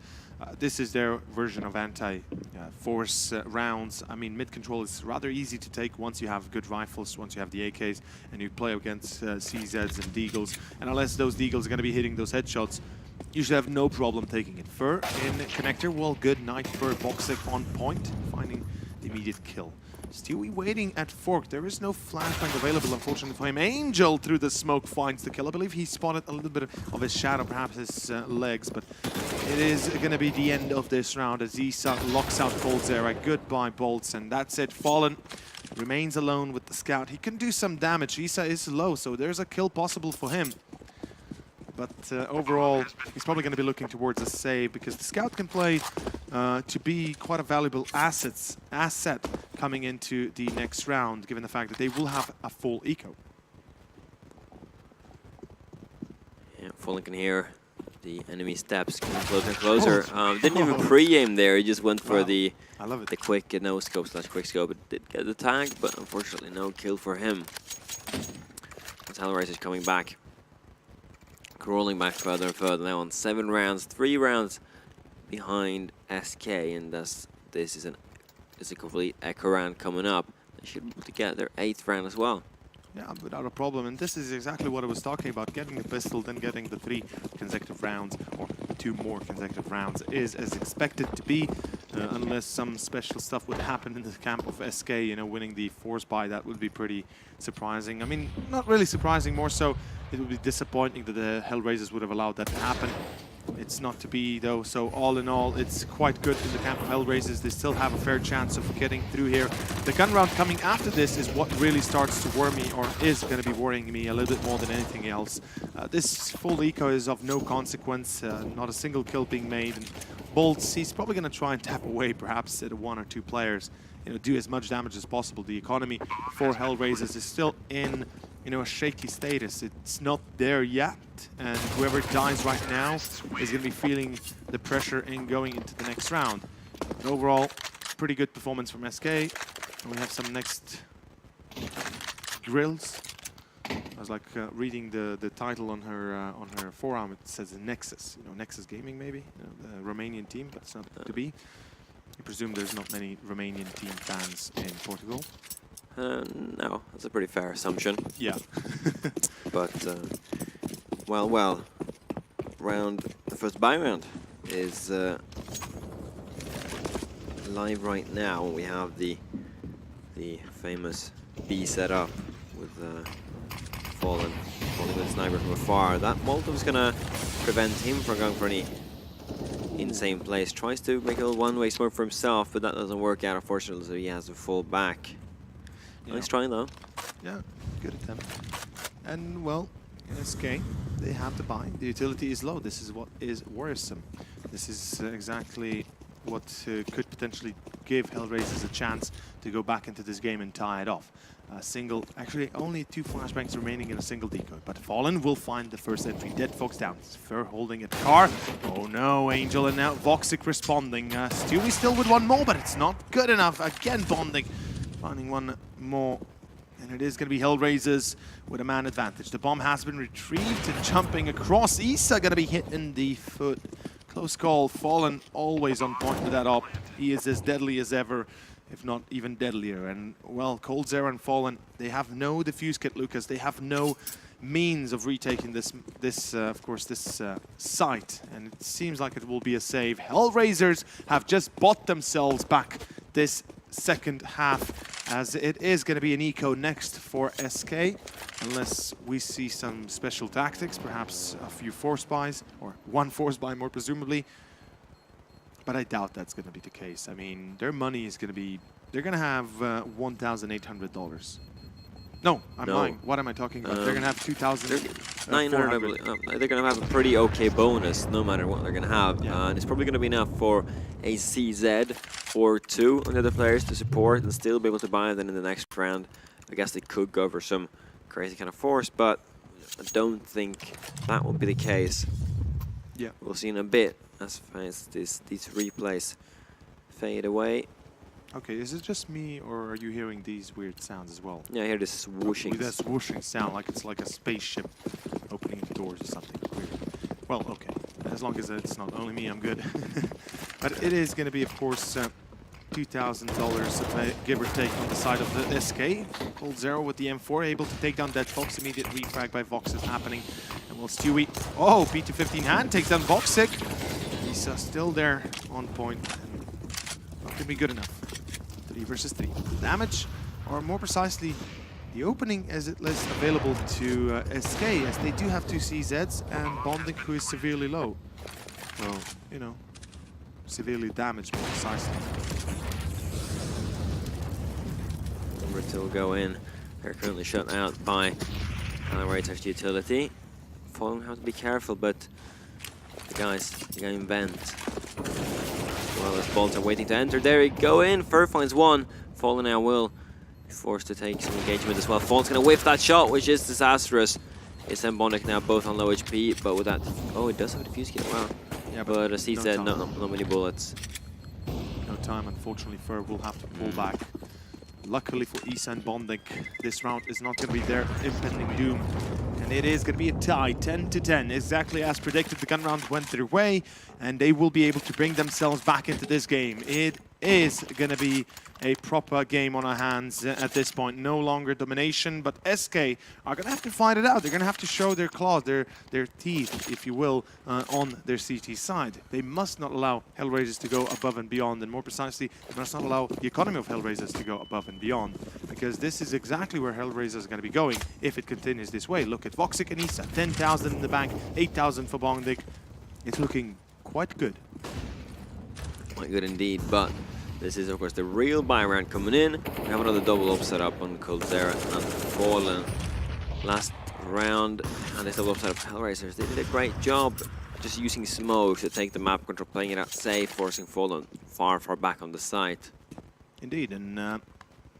[SPEAKER 2] This is their version of anti-force rounds. I mean, mid control is rather easy to take once you have good rifles, once you have the AKs, and you play against CZs and Deagles. And unless those Deagles are going to be hitting those headshots, you should have no problem taking it. Fur in connector, well, good night for Boxic on point, finding the immediate kill. Stewie waiting at Fork. There is no flashbang available, unfortunately for him. Angel through the smoke finds the kill. I believe he spotted a little bit of his shadow, perhaps his legs, but it is going to be the end of this round as Isa locks out Coldzera. Goodbye, Bolts, and that's it. Fallen remains alone with the scout. He can do some damage. Isa is low, so there's a kill possible for him. But overall, he's probably going to be looking towards a save because the scout can play to be quite a valuable asset coming into the next round, given the fact that they will have a full eco.
[SPEAKER 1] Yeah, Fallen can hear the enemy steps getting closer and closer. Didn't even pre-aim there, he just went for the quick no-scope / quick scope. It did get the tag, but unfortunately no kill for him. As Hellraisers coming back. Crawling back further and further now on 7 rounds, 3 rounds behind SK, and thus this is a complete echo round coming up. They should be able to get their 8th round as well.
[SPEAKER 2] Yeah, without a problem, and this is exactly what I was talking about. Getting the pistol, then getting the 3 consecutive rounds, or 2 more consecutive rounds, is as expected to be, unless some special stuff would happen in the camp of SK, you know, winning the force buy. That would be pretty surprising. I mean, not really surprising, more so it would be disappointing that the Hellraisers would have allowed that to happen. It's not to be, though, so all in all, it's quite good in the camp of Hellraisers. They still have a fair chance of getting through here. The gun round coming after this is what really starts to worry me, or is going to be worrying me a little bit more than anything else. This full eco is of no consequence, not a single kill being made. And Bolts, he's probably going to try and tap away, perhaps, at 1 or 2 players, you know, do as much damage as possible. The economy for Hellraisers is still in, you know, a shaky status. It's not there yet, and whoever dies right now is going to be feeling the pressure in going into the next round. But overall, pretty good performance from SK. And we have some next grills. I was like reading the title on her forearm. It says Nexus, you know, Nexus Gaming maybe, you know, the Romanian team, but it's not to be. I presume there's not many Romanian team fans in Portugal.
[SPEAKER 1] No, that's a pretty fair assumption.
[SPEAKER 2] Yeah.
[SPEAKER 1] But, well, the first buy round is live right now. We have the famous B set up with Fallen with a sniper from afar. That Molotov's gonna prevent him from going for any insane plays. Tries to make a little one-way smoke for himself, but that doesn't work out, unfortunately, so he has to fall back.
[SPEAKER 2] Yeah.
[SPEAKER 1] Nice try, though.
[SPEAKER 2] Yeah, good attempt. And, well, in SK, they have to buy. The utility is low. This is what is worrisome. This is exactly what could potentially give Hellraisers a chance to go back into this game and tie it off. Actually only 2 flashbangs remaining in a single decoy, but Fallen will find the first entry. Dead Fox down. Fur holding a car. Oh no, Angel, and now Voxic responding. Stewie still with 1 more, but it's not good enough. Again, bonding. Finding 1 more, and it is going to be Hellraisers with a man advantage. The bomb has been retrieved and jumping across. Isa going to be hit in the foot. Close call. Fallen always on point with that op. He is as deadly as ever, if not even deadlier. And, well, Coldzera and Fallen, they have no defuse kit, Lucas. They have no means of retaking this site. And it seems like it will be a save. Hellraisers have just bought themselves back this second half, as it is going to be an eco next for SK, unless we see some special tactics, perhaps a few force buys, or 1 force buy more presumably. But I doubt that's going to be the case. I mean, their money is going to be... They're going to have $1,800. No, I'm lying. What am I talking about? They're going to have
[SPEAKER 1] 2,900, I believe. They're going to have a pretty okay bonus, no matter what they're going to have.
[SPEAKER 2] Yeah.
[SPEAKER 1] And it's probably going to be enough for a CZ or 2 on the other players to support and still be able to buy. Then in the next round, I guess they could go for some crazy kind of force, but I don't think that will be the case.
[SPEAKER 2] Yeah.
[SPEAKER 1] We'll see in a bit as these replays fade away.
[SPEAKER 2] Okay, is it just me, or are you hearing these weird sounds as well?
[SPEAKER 1] Yeah, I hear this swooshing.
[SPEAKER 2] This swooshing sound, like it's like a spaceship opening the doors or something weird. Well, okay. As long as it's not only me, I'm good. But it is going to be, of course, $2,000, give or take, on the side of the SK. Cold0 with the M4, able to take down that Vox. Immediate refrag by Vox is happening. And will Stewie... Oh, P215 hand takes down Voxic. He's still there on point. And not going to be good enough. 3 versus 3. Damage, or more precisely, the opening as it is available to SK, as they do have 2 CZs and Bonding, who is severely low. So, you know, severely damaged, more precisely.
[SPEAKER 1] Number 2 will go in. They're currently shut out by Hellraisers utility. Fallen have to be careful, but the guys are getting bent. Well, as bolts are waiting to enter. There we go in. Fur finds one. Fallen now will be forced to take some engagement as well. Fallen's going to whiff that shot, which is disastrous. It's Bondic now both on low HP, but with that... Oh, it does have a defuse kit. Wow.
[SPEAKER 2] Yeah,
[SPEAKER 1] but as he said, not many bullets.
[SPEAKER 2] No time, unfortunately. Fur will have to pull back. Luckily for Isa and Bondic, this round is not going to be their impending doom. And it is going to be a tie, 10-10, exactly as predicted. The gun round went their way, and they will be able to bring themselves back into this game. It is going to be a proper game on our hands at this point. No longer domination, but SK are going to have to fight it out. They're going to have to show their claws, their teeth, if you will, on their CT side. They must not allow Hellraisers to go above and beyond, and more precisely, they must not allow the economy of Hellraisers to go above and beyond, because this is exactly where Hellraisers is going to be going if it continues this way. Look at Voxic and Isa, 10,000 in the bank, 8,000 for Bondic. It's looking quite good.
[SPEAKER 1] Quite good indeed, but this is, of course, the real buy round coming in. We have another double up set up on Cold0 and Fallen last round. And this double up set up Hellraisers, they did a great job just using smoke to take the map control, playing it out safe, forcing Fallen far back on the site.
[SPEAKER 2] Indeed, and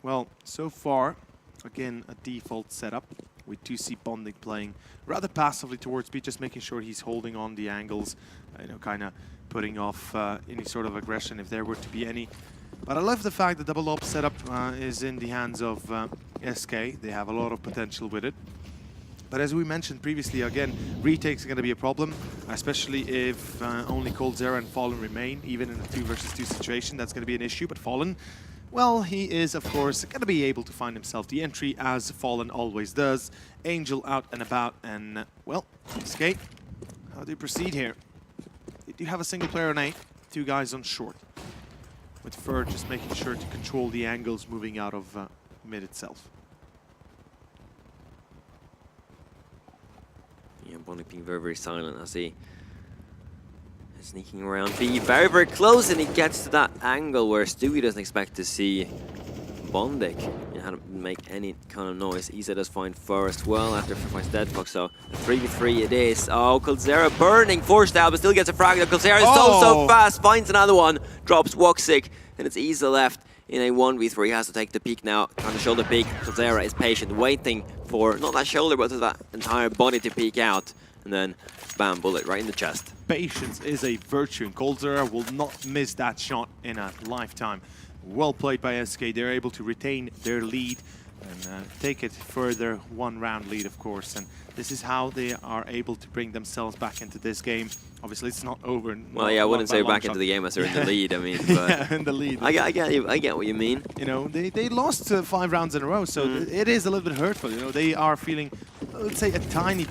[SPEAKER 2] well, so far, again, a default setup. We do see Bondic playing rather passively towards B, just making sure he's holding on the angles, you know, kind of putting off any sort of aggression if there were to be any. But I love the fact that double op setup is in the hands of SK. They have a lot of potential with it. But as we mentioned previously, again, retakes are going to be a problem, especially if only Cold0 and Fallen remain, even in a 2 versus 2 situation. That's going to be an issue, but Fallen, well, he is, of course, going to be able to find himself the entry, as Fallen always does. Angel out and about, and, well, SK, how do you proceed here? They do have a single player on A, 2 guys on short, with Fur just making sure to control the angles moving out of mid itself.
[SPEAKER 1] Yeah, Bondic being very silent as he is sneaking around B, very close, and he gets to that angle where Stewie doesn't expect to see Bondic. He hadn't make any kind of noise. Isa does find Fur as well after Fur finds Deadfox, so 3v3 it is. Oh, Cold0 burning, forced out, but still gets a frag. Cold0 is so fast, finds another one, drops Woxic, and it's Isa left in a 1v3. He has to take the peek now, trying to shoulder peek. Cold0 is patient, waiting for not that shoulder, but that entire body to peek out, and then bam, bullet right in the chest.
[SPEAKER 2] Patience is a virtue, and Cold0 will not miss that shot in a lifetime. Well played by SK. They're able to retain their lead and take it further, 1 round lead, of course. And this is how they are able to bring themselves back into this game. Obviously, it's not over.
[SPEAKER 1] Well, yeah, I wouldn't say back into the game as they're in the lead. I mean, but
[SPEAKER 2] yeah, in the lead.
[SPEAKER 1] I get what you mean.
[SPEAKER 2] You know, they lost 5 rounds in a row, so it is a little bit hurtful. You know, they are feeling, let's say, a tiny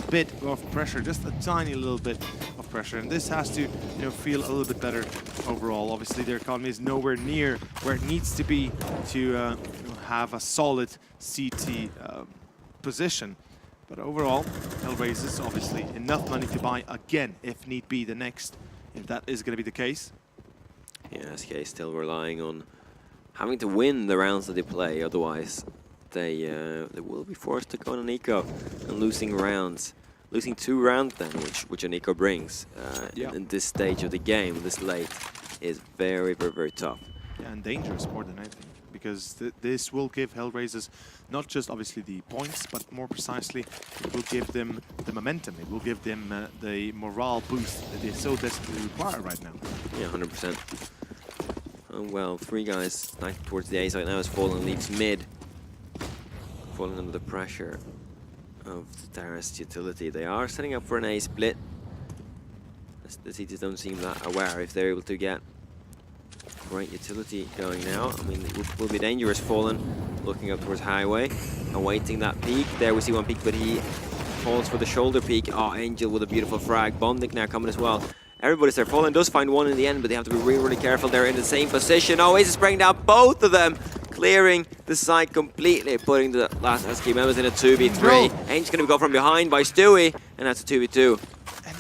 [SPEAKER 2] bit of pressure, just a tiny little bit of pressure, and this has to, you know, feel a little bit better overall. Obviously, their economy is nowhere near where it needs to be to you know, have a solid CT position. But overall, Hellraisers, obviously, enough money to buy again, if need be, the next, if that is going to be the case.
[SPEAKER 1] Yeah, SK still relying on having to win the rounds that they play, otherwise they will be forced to go on an eco and losing rounds. Losing 2 rounds then, which an eco brings in this stage of the game, this late, is very, very, very tough.
[SPEAKER 2] Yeah, and dangerous more than anything, because this will give Hellraisers not just obviously the points, but more precisely, it will give them the momentum. It will give them the morale boost that they so desperately require right now.
[SPEAKER 1] Yeah, 100%. Oh well, 3 guys stacked towards the A side now as Fallen leaves mid. Falling under the pressure of the Terrorist utility. They are setting up for an A split. The CTs don't seem that aware if they're able to get great utility going now. I mean, it will be dangerous. Fallen looking up towards Highway, awaiting that peek. There we see one peek, but he falls for the shoulder peek. Oh, Angel with a beautiful frag. Bondic now coming as well. Everybody's there. Fallen does find one in the end, but they have to be really, really careful. They're in the same position. Oh, Ace is spraying down both of them, clearing the side completely, putting the last SK members in a 2v3. Angel's going to go from behind by Stewie, and that's a 2v2.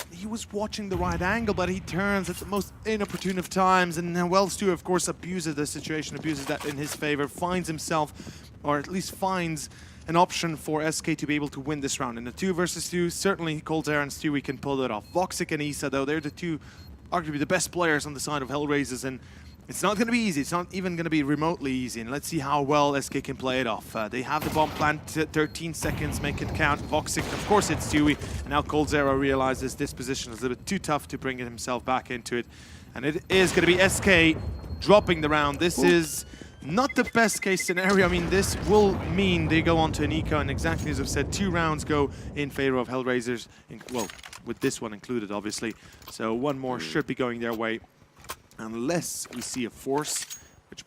[SPEAKER 2] He was watching the right angle, but he turns at the most inopportune of times. And well, Stu, of course, abuses the situation, abuses that in his favor, finds himself, or at least finds an option for SK to be able to win this round. In a 2 versus 2, certainly Coldzera and Stewie can pull it off. Voxic and Isa, though, they're the two, arguably the best players on the side of Hellraisers, and it's not going to be easy. It's not even going to be remotely easy, and let's see how well SK can play it off. They have the bomb plant, 13 seconds, make it count. Voxic, of course, it's Stewie, and now Coldzera realizes this position is a little bit too tough to bring himself back into it, and it is going to be SK dropping the round. This is not the best case scenario. I mean, this will mean they go on to an eco, and exactly as I've said, 2 rounds go in favor of Hellraisers, well, with this one included, obviously. So 1 more should be going their way, unless we see a force, which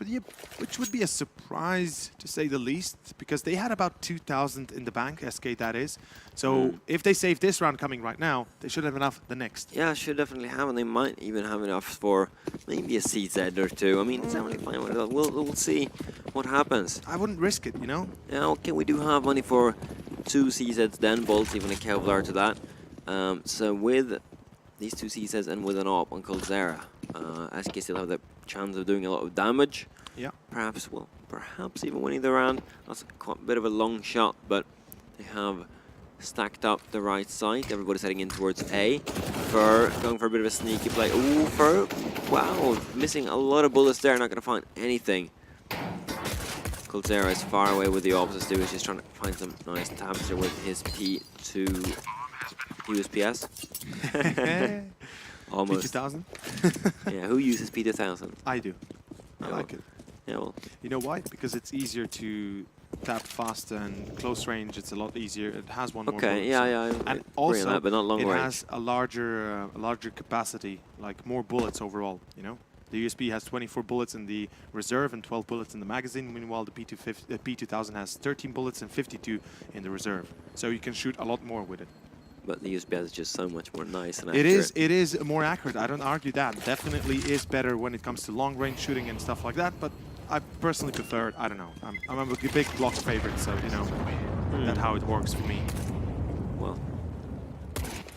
[SPEAKER 2] would be a surprise to say the least, because they had about 2,000 in the bank, SK that is. So if they save this round coming right now, they should have enough the next.
[SPEAKER 1] Yeah, should definitely have, and they might even have enough for maybe a CZ or 2. I mean, it's definitely fine with it. We'll see what happens.
[SPEAKER 2] I wouldn't risk it, you know?
[SPEAKER 1] Yeah, okay, we do have money for 2 CZs then, Bolt, even a Kevlar to that. So with these 2 CZs and with an AWP on Coldzera, SK still have the chance of doing a lot of damage.
[SPEAKER 2] Yeah.
[SPEAKER 1] Perhaps even winning the round. That's quite a bit of a long shot, but they have stacked up the right side. Everybody's heading in towards A. Fur going for a bit of a sneaky play. Ooh, Fur, wow, missing a lot of bullets there, not going to find anything. Coldzera is far away with the opposite Stu. He's just trying to find some nice tabs there with his P2 USPS. Almost.
[SPEAKER 2] P2000?
[SPEAKER 1] Yeah, who uses P2000?
[SPEAKER 2] I do. I like it.
[SPEAKER 1] Yeah, well.
[SPEAKER 2] You know why? Because it's easier to tap faster and close range. It's a lot easier. It has one more.
[SPEAKER 1] Okay, yeah.
[SPEAKER 2] And also,
[SPEAKER 1] that, but not long
[SPEAKER 2] it
[SPEAKER 1] range.
[SPEAKER 2] has a larger capacity, like more bullets overall. You know, the USB has 24 bullets in the reserve and 12 bullets in the magazine. Meanwhile, the P2000 has 13 bullets and 52 in the reserve. So you can shoot a lot more with it.
[SPEAKER 1] But the USPS is just so much more nice and
[SPEAKER 2] accurate.
[SPEAKER 1] accurate.
[SPEAKER 2] It is more accurate. I don't argue that. Definitely is better when it comes to long range shooting and stuff like that. But I personally prefer it. I don't know. I'm a big Glock favorite, so you know that's how it works for me.
[SPEAKER 1] Well,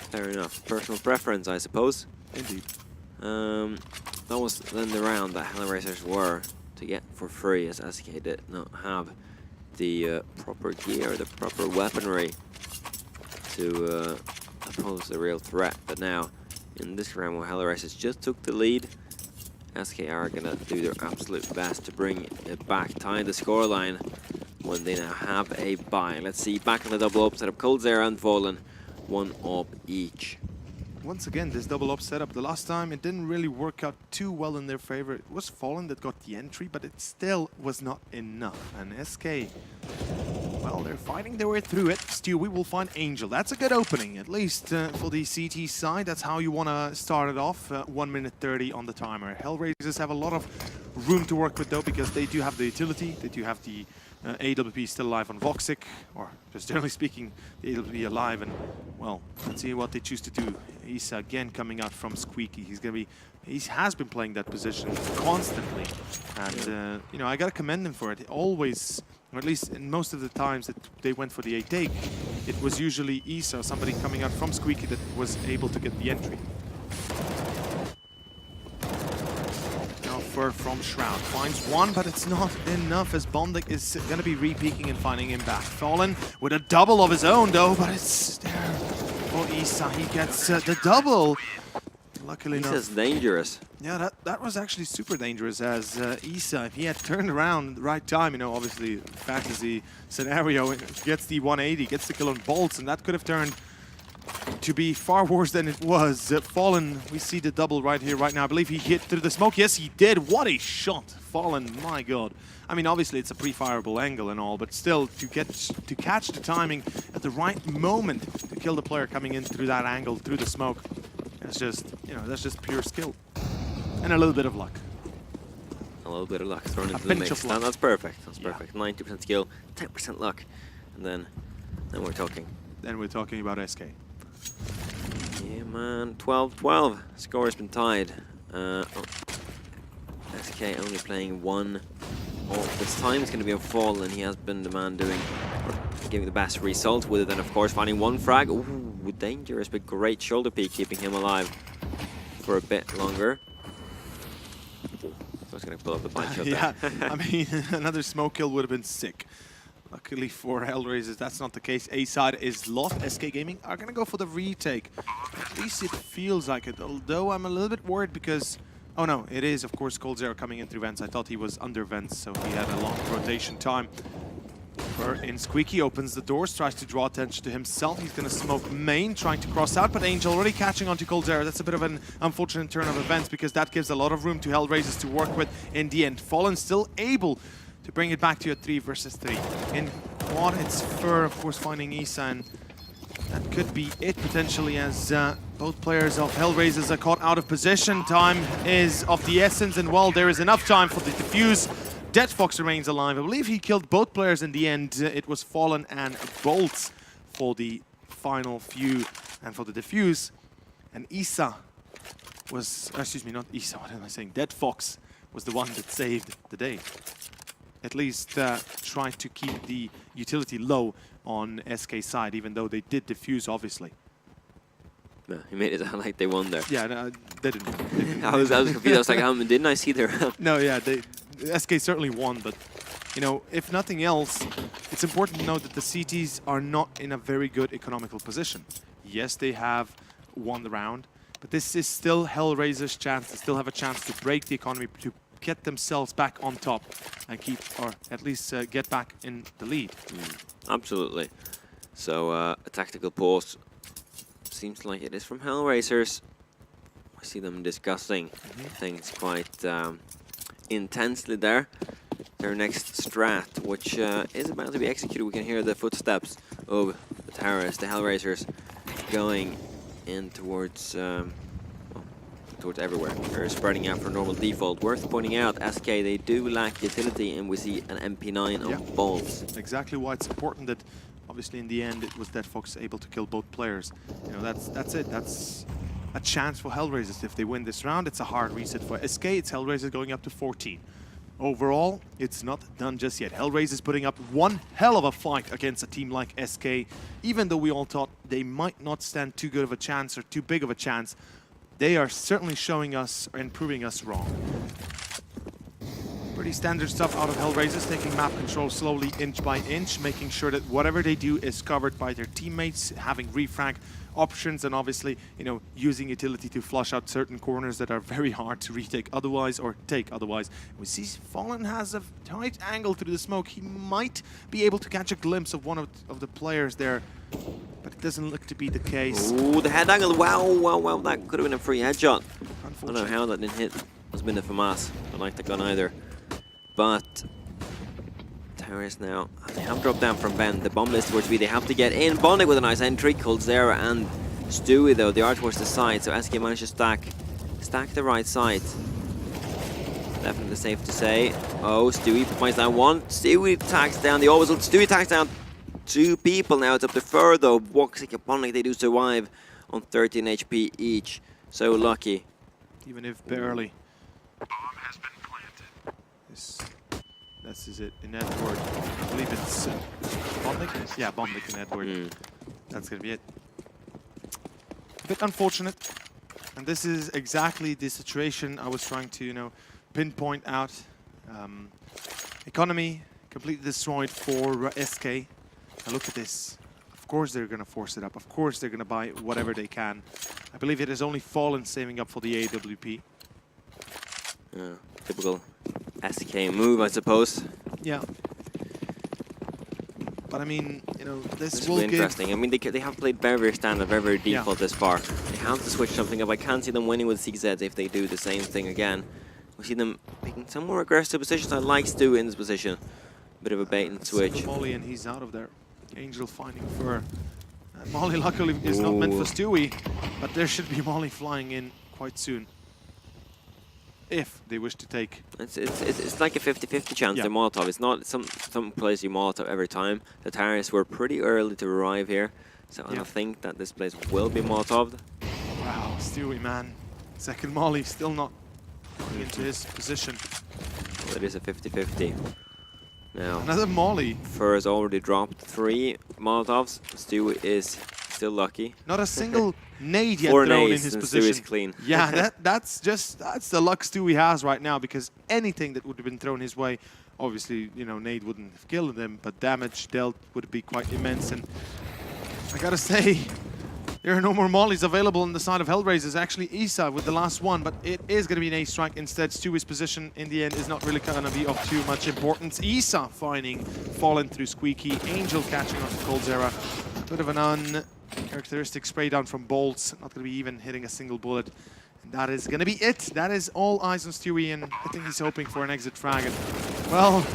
[SPEAKER 1] fair enough. Personal preference, I suppose.
[SPEAKER 2] Indeed.
[SPEAKER 1] That was then the round that Hellraisers were to get for free, as SK did not have the proper gear, the proper weaponry to oppose the real threat. But now, in this round where Hellraisers just took the lead, SK are gonna do their absolute best to bring it back, tying the scoreline when they now have a bye. Let's see, back on the double up setup, Coldzera and Fallen, 1 up each.
[SPEAKER 2] Once again, this double up setup, the last time it didn't really work out too well in their favor. It was Fallen that got the entry, but it still was not enough. And SK, well, they're fighting their way through it. Still, we will find Angel. That's a good opening, at least for the CT side. That's how you want to start it off. 1 minute 30 on the timer. Hellraisers have a lot of room to work with, though, because they do have the utility. They do have the AWP still alive on Voxic, or just generally speaking, the AWP alive. And, well, let's see what they choose to do. He's again coming out from Squeaky. He has been playing that position constantly. And, you know, I got to commend him for it. Always, or at least in most of the times that they went for the A take, it was usually Isa, somebody coming out from Squeaky, that was able to get the entry. Now offer from Shroud. Finds one, but it's not enough as Bondik is going to be re-peeking and finding him back. Fallen with a double of his own though, but it's there for Isa. He gets the double. Luckily enough.
[SPEAKER 1] Isa's dangerous.
[SPEAKER 2] Yeah, that was actually super dangerous as Isa, if he had turned around at the right time, you know, obviously fantasy scenario, gets the 180, gets the kill on Bolts, and that could have turned to be far worse than it was. Fallen, we see the double right here, right now. I believe he hit through the smoke. Yes, he did. What a shot. Fallen, my God. I mean, obviously it's a pre-fireable angle and all, but still to catch the timing at the right moment to kill the player coming in through that angle, through the smoke. It's just, you know, that's just pure skill. And a little bit of luck.
[SPEAKER 1] A little bit of luck thrown into the mix. That's perfect. That's perfect.
[SPEAKER 2] Yeah.
[SPEAKER 1] 90% skill, 10% luck. And then we're talking.
[SPEAKER 2] Then we're talking about SK.
[SPEAKER 1] Yeah, man. 12-12. Score has been tied. SK only playing one off this time. It's going to be a fall, and he has been the man giving the best result with it. And of course, finding one frag. Ooh, dangerous, but great shoulder peek, keeping him alive for a bit longer. So I was going to pull up the punch shot
[SPEAKER 2] Yeah,
[SPEAKER 1] there.
[SPEAKER 2] I mean, another smoke kill would have been sick. Luckily for Hellraisers, that's not the case. A side is lost. SK Gaming are going to go for the retake. At least it feels like it, although I'm a little bit worried because... Oh no, it is, of course, coldzera coming in through vents. I thought he was under vents, so he had a long rotation time. In Squeaky opens the doors, tries to draw attention to himself. He's going to smoke main, trying to cross out, but Angel already catching onto coldzera. That's a bit of an unfortunate turn of events because that gives a lot of room to Hellraisers to work with in the end. Fallen still able to bring it back to a 3 versus 3. In quad, it's Fur, of course, finding Isa, and that could be it potentially as both players of Hellraisers are caught out of position. Time is of the essence, and while there is enough time for the defuse, Dead Fox remains alive. I believe he killed both players in the end. It was Fallen and Bolts for the final few and for the defuse. And Isa was, excuse me, not Isa, what am I saying? Dead Fox was the one that saved the day. At least tried to keep the utility low on SK side, even though they did defuse, obviously.
[SPEAKER 1] No, he made it sound like they won there.
[SPEAKER 2] Yeah, no, they didn't.
[SPEAKER 1] I was confused. I was like, didn't I see their...
[SPEAKER 2] No, yeah, SK certainly won, but, you know, if nothing else, it's important to note that the CTs are not in a very good economical position. Yes, they have won the round, but this is still Hellraiser's chance. They still have a chance to break the economy, to get themselves back on top and keep, or at least get back in the lead.
[SPEAKER 1] Absolutely. So, a tactical pause. Seems like it is from Hellraisers. I see them discussing things quite intensely there. Their next strat, which is about to be executed. We can hear the footsteps of the terrorists, the Hellraisers, going in towards towards everywhere. They're spreading out for normal default. Worth pointing out, SK, they do lack utility, and we see an MP9 on Bolts.
[SPEAKER 2] Exactly why it's important that, obviously, in the end, it was Dead Fox able to kill both players. You know, that's it. That's a chance for Hellraisers. If they win this round, it's a hard reset for SK. It's Hellraisers going up to 14. Overall, it's not done just yet. Hellraisers putting up one hell of a fight against a team like SK. Even though we all thought they might not stand too good of a chance or too big of a chance, they are certainly showing us and proving us wrong. Pretty standard stuff out of Hellraisers, taking map control slowly, inch by inch, making sure that whatever they do is covered by their teammates, having refrag options, and obviously, you know, using utility to flush out certain corners that are very hard to retake otherwise, or take otherwise. We see Fallen has a tight angle through the smoke. He might be able to catch a glimpse of one of the players there, but it doesn't look to be the case.
[SPEAKER 1] Ooh, the head angle. Wow, that could have been a free headshot. I don't know how that didn't hit. It's been a FAMAS. I don't like the gun either. But terrorists now, they have dropped down from Ben. The bomb is towards B. They have to get in. Bondik with a nice entry. coldzera and Stewie, though, they are towards the side. So SK managed to stack the right side. Definitely safe to say. Oh, Stewie finds down one. Stewie tags down the orbital. Stewie tags down two people. Now it's up to Fur, though. Woxic and Bondik, they do survive on 13 HP each. So lucky.
[SPEAKER 2] Even if barely. Bomb has been planted. This is it in Edward. I believe it's Bondik? Yeah, Bondik and Edward. That's going to be it. A bit unfortunate. And this is exactly the situation I was trying to, you know, pinpoint out. Economy completely destroyed for SK. Now look at this. Of course they're going to force it up. Of course they're going to buy whatever they can. I believe it is only Fallen saving up for the AWP.
[SPEAKER 1] Typical SK move, I suppose.
[SPEAKER 2] Yeah. But I mean, you know, this will
[SPEAKER 1] really
[SPEAKER 2] give...
[SPEAKER 1] interesting. I mean, they have played very, very standard, very, very default this far. They have to switch something up. I can't see them winning with CZ if they do the same thing again. We see them making some more aggressive positions. I like Stu in this position. Bit of a bait and switch.
[SPEAKER 2] Molly, and he's out of there. Angel finding Fur. Molly luckily is not meant for Stewie, but there should be Molly flying in quite soon. If they wish to take.
[SPEAKER 1] It's like a 50-50 chance
[SPEAKER 2] Yeah.
[SPEAKER 1] they're Molotov. It's not some plays you Molotov every time. The Tyrants were pretty early to arrive here, so I don't think that this place will be Molotov.
[SPEAKER 2] Wow, Stewie, man. Second Molly still not going into his position.
[SPEAKER 1] Well, it is a 50-50. Now,
[SPEAKER 2] Another Molly.
[SPEAKER 1] Fur has already dropped 3 Molotovs. Stu is still lucky.
[SPEAKER 2] Not a single nade yet
[SPEAKER 1] 4
[SPEAKER 2] thrown in
[SPEAKER 1] nades
[SPEAKER 2] his
[SPEAKER 1] and
[SPEAKER 2] position.
[SPEAKER 1] Stu is clean.
[SPEAKER 2] Yeah, that's the luck Stewie has right now, because anything that would have been thrown his way, obviously, you know, nade wouldn't have killed him, but damage dealt would be quite immense. And I gotta say, there are no more mollies available on the side of Hellraisers. Actually, Isa with the last one, but it is going to be an ace strike instead. Stewie's position in the end is not really going to be of too much importance. Isa finding Fallen through Squeaky. Angel catching on to Coldzera. Bit of an uncharacteristic spray down from Bolts. Not going to be even hitting a single bullet. And that is going to be it. That is all eyes on Stewie, and I think he's hoping for an exit frag. And, well,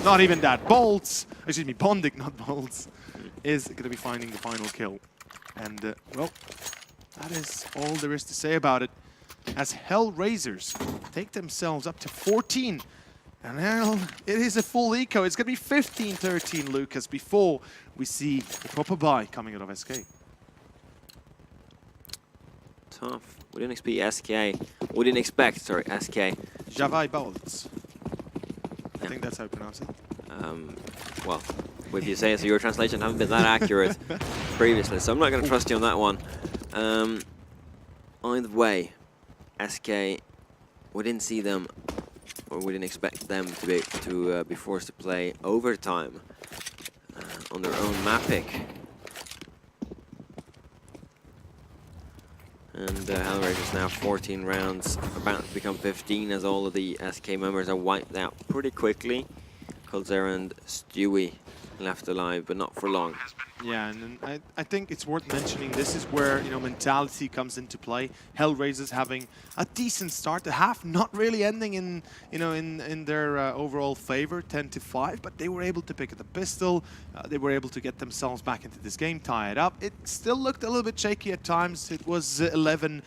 [SPEAKER 2] not even that. Bolts, excuse me, Bondic, not Bolts, is going to be finding the final kill. And, well, that is all there is to say about it, as Hellraisers take themselves up to 14. And now it is a full eco. It's going to be 15-13, Lucas, before we see the proper buy coming out of SK.
[SPEAKER 1] Tough. We didn't expect SK. We didn't expect, sorry, SK.
[SPEAKER 2] Javai Bolts. I think that's how you pronounce it.
[SPEAKER 1] Well, if you say so, your translation haven't been that accurate previously, so I'm not going to trust you on that one. Either way, SK, we didn't see them, or we didn't expect them to be forced to play overtime on their own map pick. And Hellraisers now 14 rounds, about to become 15, as all of the SK members are wiped out pretty quickly. Coldzera and Stewie left alive, but not for long.
[SPEAKER 2] Yeah, and I think it's worth mentioning, this is where, you know, mentality comes into play. Hellraisers having a decent start, the half not really ending in, you know, in their overall favor, 10-5, but they were able to pick up the pistol. They were able to get themselves back into this game, tie it up. It still looked a little bit shaky at times. It was 11-10,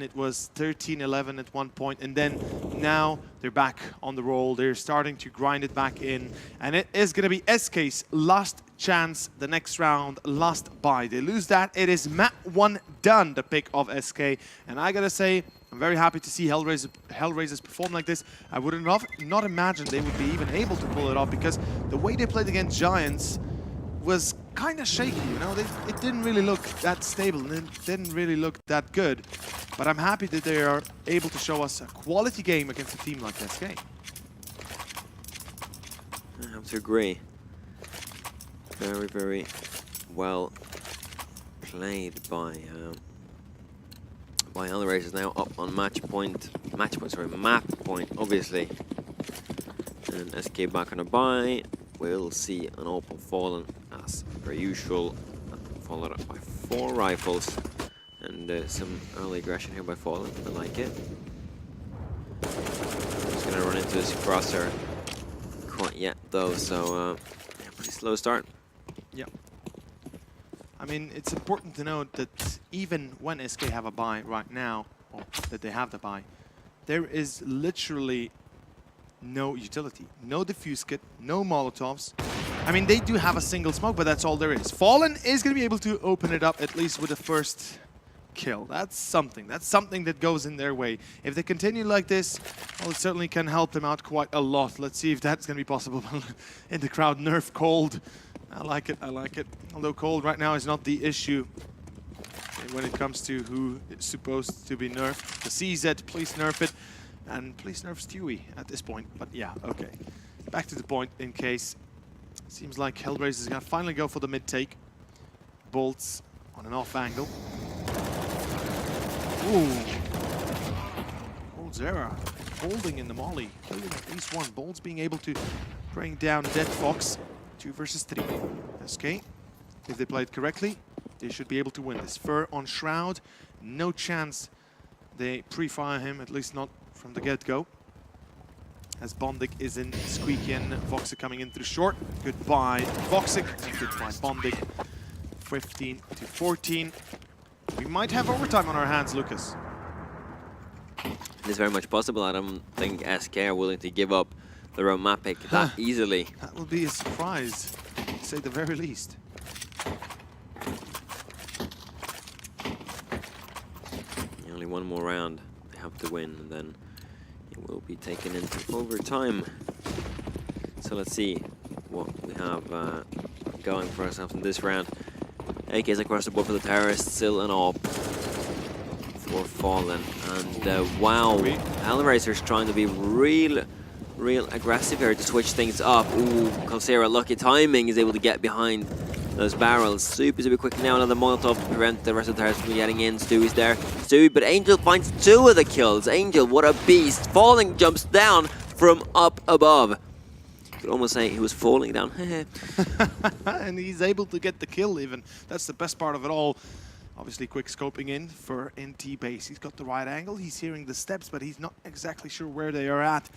[SPEAKER 2] it was 13-11 at one point, and then now they're back on the roll. They're starting to grind it back in, and it is going to be SK's last chance the next round, last buy. They lose that, it is Map1 done, the pick of SK. And I gotta say, I'm very happy to see Hellraisers perform like this. I would not imagine they would be even able to pull it off, because the way they played against Giants was kind of shaky, you know. It didn't really look that stable, and it didn't really look that good. But I'm happy that they are able to show us a quality game against a team like SK.
[SPEAKER 1] I have to agree. Very, very well played by Hellraisers. Now up on map point, obviously. And SK back on a buy. We'll see an open Fallen as per usual, followed up by 4 rifles, and some early aggression here by Fallen. I like it. Just gonna run into this crosser quite yet though, so yeah, pretty slow start.
[SPEAKER 2] Yeah. I mean, it's important to note that even when SK have a buy right now, or that they have the buy, there is literally no utility, no diffuse kit, no Molotovs. I mean, they do have a single smoke, but that's all there is. Fallen is going to be able to open it up, at least with the first kill. That's something that goes in their way. If they continue like this, well, it certainly can help them out quite a lot. Let's see if that's going to be possible. In the crowd, nerf Cold. I like it, I like it. Although Cold right now is not the issue when it comes to who is supposed to be nerfed. The CZ, please nerf it. And please nerf Stewie at this point. But yeah, okay. Back to the point in case. Seems like Hellraisers is going to finally go for the mid-take. Bolts on an off angle. Ooh. Zera holding in the molly, killing at least one. Bolts being able to bring down Dead Fox. 2 versus 3. SK, if they play it correctly, they should be able to win this. Fur on Shroud, no chance they pre-fire him, at least not from the get-go. As Bondik is in squeaky and Voxic coming in through short. Goodbye Voxic, and goodbye Bondik. 15 to 14. We might have overtime on our hands, Lucas.
[SPEAKER 1] It is very much possible. I don't think SK are willing to give up their own map pick that easily.
[SPEAKER 2] That will be a surprise, to say the very least.
[SPEAKER 1] Only one more round they have to win, and then it will be taken into overtime. So let's see what we have going for ourselves in this round. AKs across the board for the terrorists, still an op for Fallen, and wow, Hellraisers trying to be real aggressive here to switch things up. Ooh, Colsera, lucky timing, is able to get behind those barrels. Super quick now, another Molotov to prevent the rest of the terrorists from getting in. Stewie's there. Stewie, but Angel finds 2 of the kills. Angel, what a beast. Falling jumps down from up above. You could almost say he was falling down.
[SPEAKER 2] And he's able to get the kill even. That's the best part of it all. Obviously quick scoping in for NT base. He's got the right angle, he's hearing the steps, but he's not exactly sure where they are at.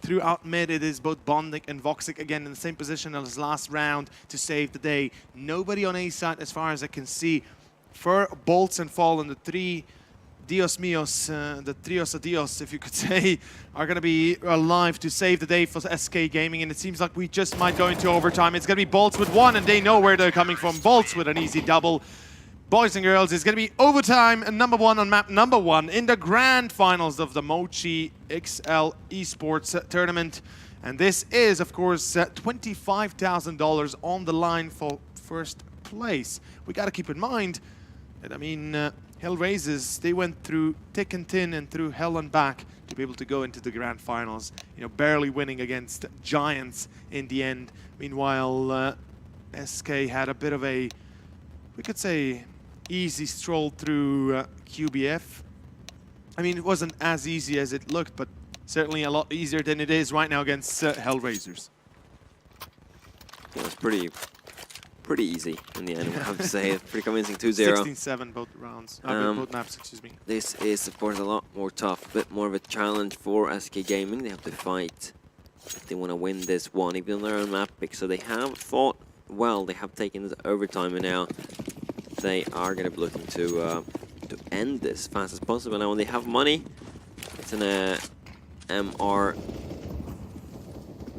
[SPEAKER 2] Throughout mid, it is both Bondik and Voxic again in the same position as last round to save the day. Nobody on A side as far as I can see. For Bolts and Fallen, the 3 Dios Mios, the Trios Adios, if you could say, are going to be alive to save the day for SK Gaming, and it seems like we just might go into overtime. It's going to be Bolts with 1, and they know where they're coming from. Bolts with an easy double. Boys and girls, it's going to be overtime and number 1 on map number 1 in the grand finals of the Moche XL Esports tournament. And this is, of course, $25,000 on the line for first place. We got to keep in mind that, I mean, Hellraisers, they went through thick and thin and through hell and back to be able to go into the grand finals, you know, barely winning against giants in the end. Meanwhile, SK had a bit of a, we could say, easy stroll through QBF. I mean, it wasn't as easy as it looked, but certainly a lot easier than it is right now against Hellraisers.
[SPEAKER 1] Yeah, it was pretty easy in the end, I have to say. It's pretty convincing. 2-0.
[SPEAKER 2] 16-7 both rounds. Both maps, excuse me.
[SPEAKER 1] This is, of course, a lot more tough, a bit more of a challenge for SK Gaming. They have to fight if they want to win this one, even on their own map pick. So they have fought well. They have taken this overtime, and now they are going to be looking to end this as fast as possible. Now, when they have money, it's an MR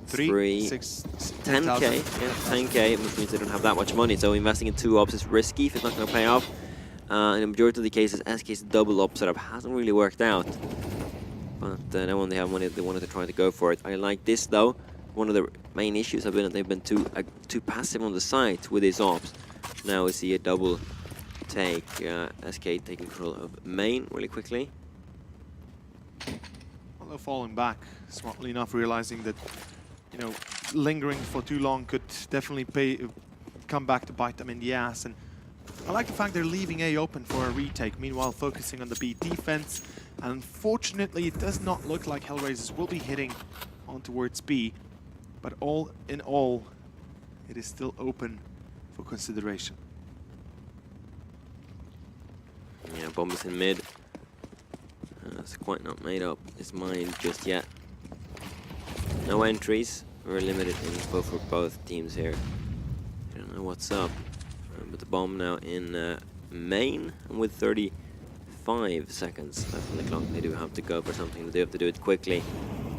[SPEAKER 1] 10k, yeah, 10k, which means they don't have that much money. So investing in 2 ops is risky if it's not going to pay off. In the majority of the cases, SK's double op setup hasn't really worked out. But now when they have money, they wanted to try to go for it. I like this though. One of the main issues have been that they've been too passive on the site with these ops. Now we see a double take. SK taking control of main really quickly.
[SPEAKER 2] Although falling back, smartly enough, realizing that, you know, lingering for too long could definitely come back to bite them in the ass. And I like the fact they're leaving A open for a retake, meanwhile focusing on the B defense. And unfortunately, it does not look like Hellraisers will be hitting on towards B. But all in all, it is still open for consideration.
[SPEAKER 1] Yeah, bomb is in mid. It's quite not made up his mind just yet. No entries. Very limited info for both teams here. I don't know what's up. But the bomb now in main, and with 35 seconds left on the clock, they do have to go for something. They have to do it quickly.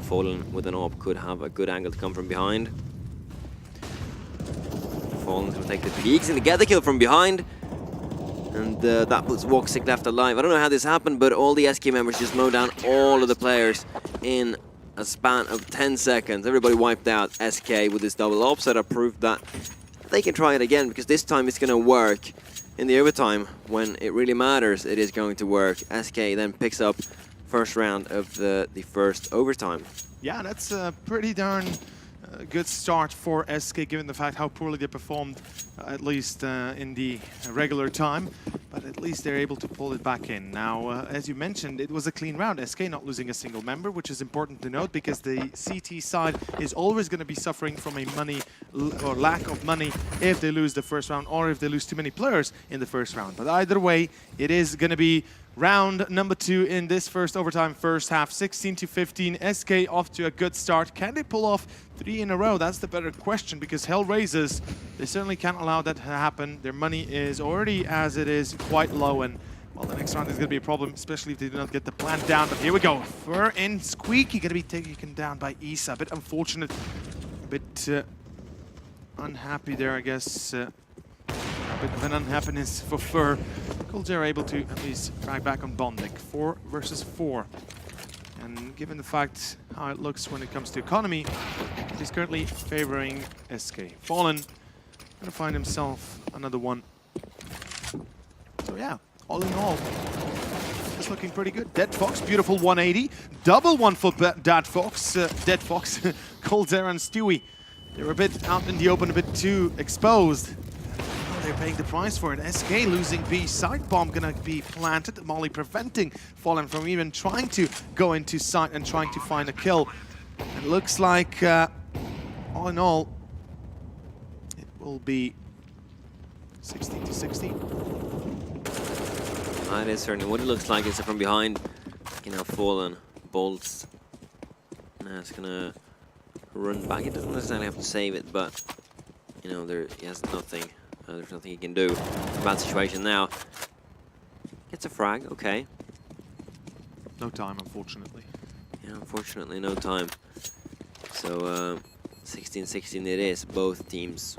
[SPEAKER 1] Fallen with an AWP could have a good angle to come from behind. Fallen's going to take the peaks and get the kill from behind. And that puts Voxic left alive. I don't know how this happened, but all the SK members just mowed down all of the players in a span of 10 seconds. Everybody wiped out. SK with this double op setup proved that they can try it again, because this time it's going to work. In the overtime, when it really matters, it is going to work. SK then picks up first round of the first overtime.
[SPEAKER 2] Yeah, that's a pretty darn good start for SK, given the fact how poorly they performed, at least in the regular time. But at least they're able to pull it back in. Now, as you mentioned, it was a clean round. SK not losing a single member, which is important to note because the CT side is always going to be suffering from a money or lack of money if they lose the first round or if they lose too many players in the first round. But either way, it is going to be round number 2 in this first overtime first half, 16-15. SK off to a good start. Can they pull off 3 in a row? That's the better question, because Hellraisers, they certainly can't allow that to happen. Their money is already, as it is, quite low, and well, the next round is going to be a problem, especially if they do not get the plan down. But here we go. Fur in Squeaky going to be taken down by Isa. A bit unfortunate, a bit unhappy there, I guess. A bit of an unhappiness for Fur. Coldzera able to at least drag back on Bondik. 4 versus 4. And given the fact how it looks when it comes to economy, it is currently favoring SK. Fallen gonna find himself another one. So yeah, all in all, it's looking pretty good. Dead Fox, beautiful 180. Double one for Dead Fox. Coldzera and Stewie. They were a bit out in the open, a bit too exposed. They're paying the price for it. SK losing B. Side bomb gonna be planted. Molly preventing Fallen from even trying to go into site and trying to find a kill. It looks like, all in all, it will be 16-16.
[SPEAKER 1] That is certainly what it looks like. Is from behind, you know, Fallen bolts. Now it's gonna run back. He doesn't necessarily have to save it, but you know, he has nothing. There's nothing he can do. It's a bad situation now. Gets a frag, okay.
[SPEAKER 2] No time, unfortunately.
[SPEAKER 1] Yeah, unfortunately, no time. So, 16-16 it is. Both teams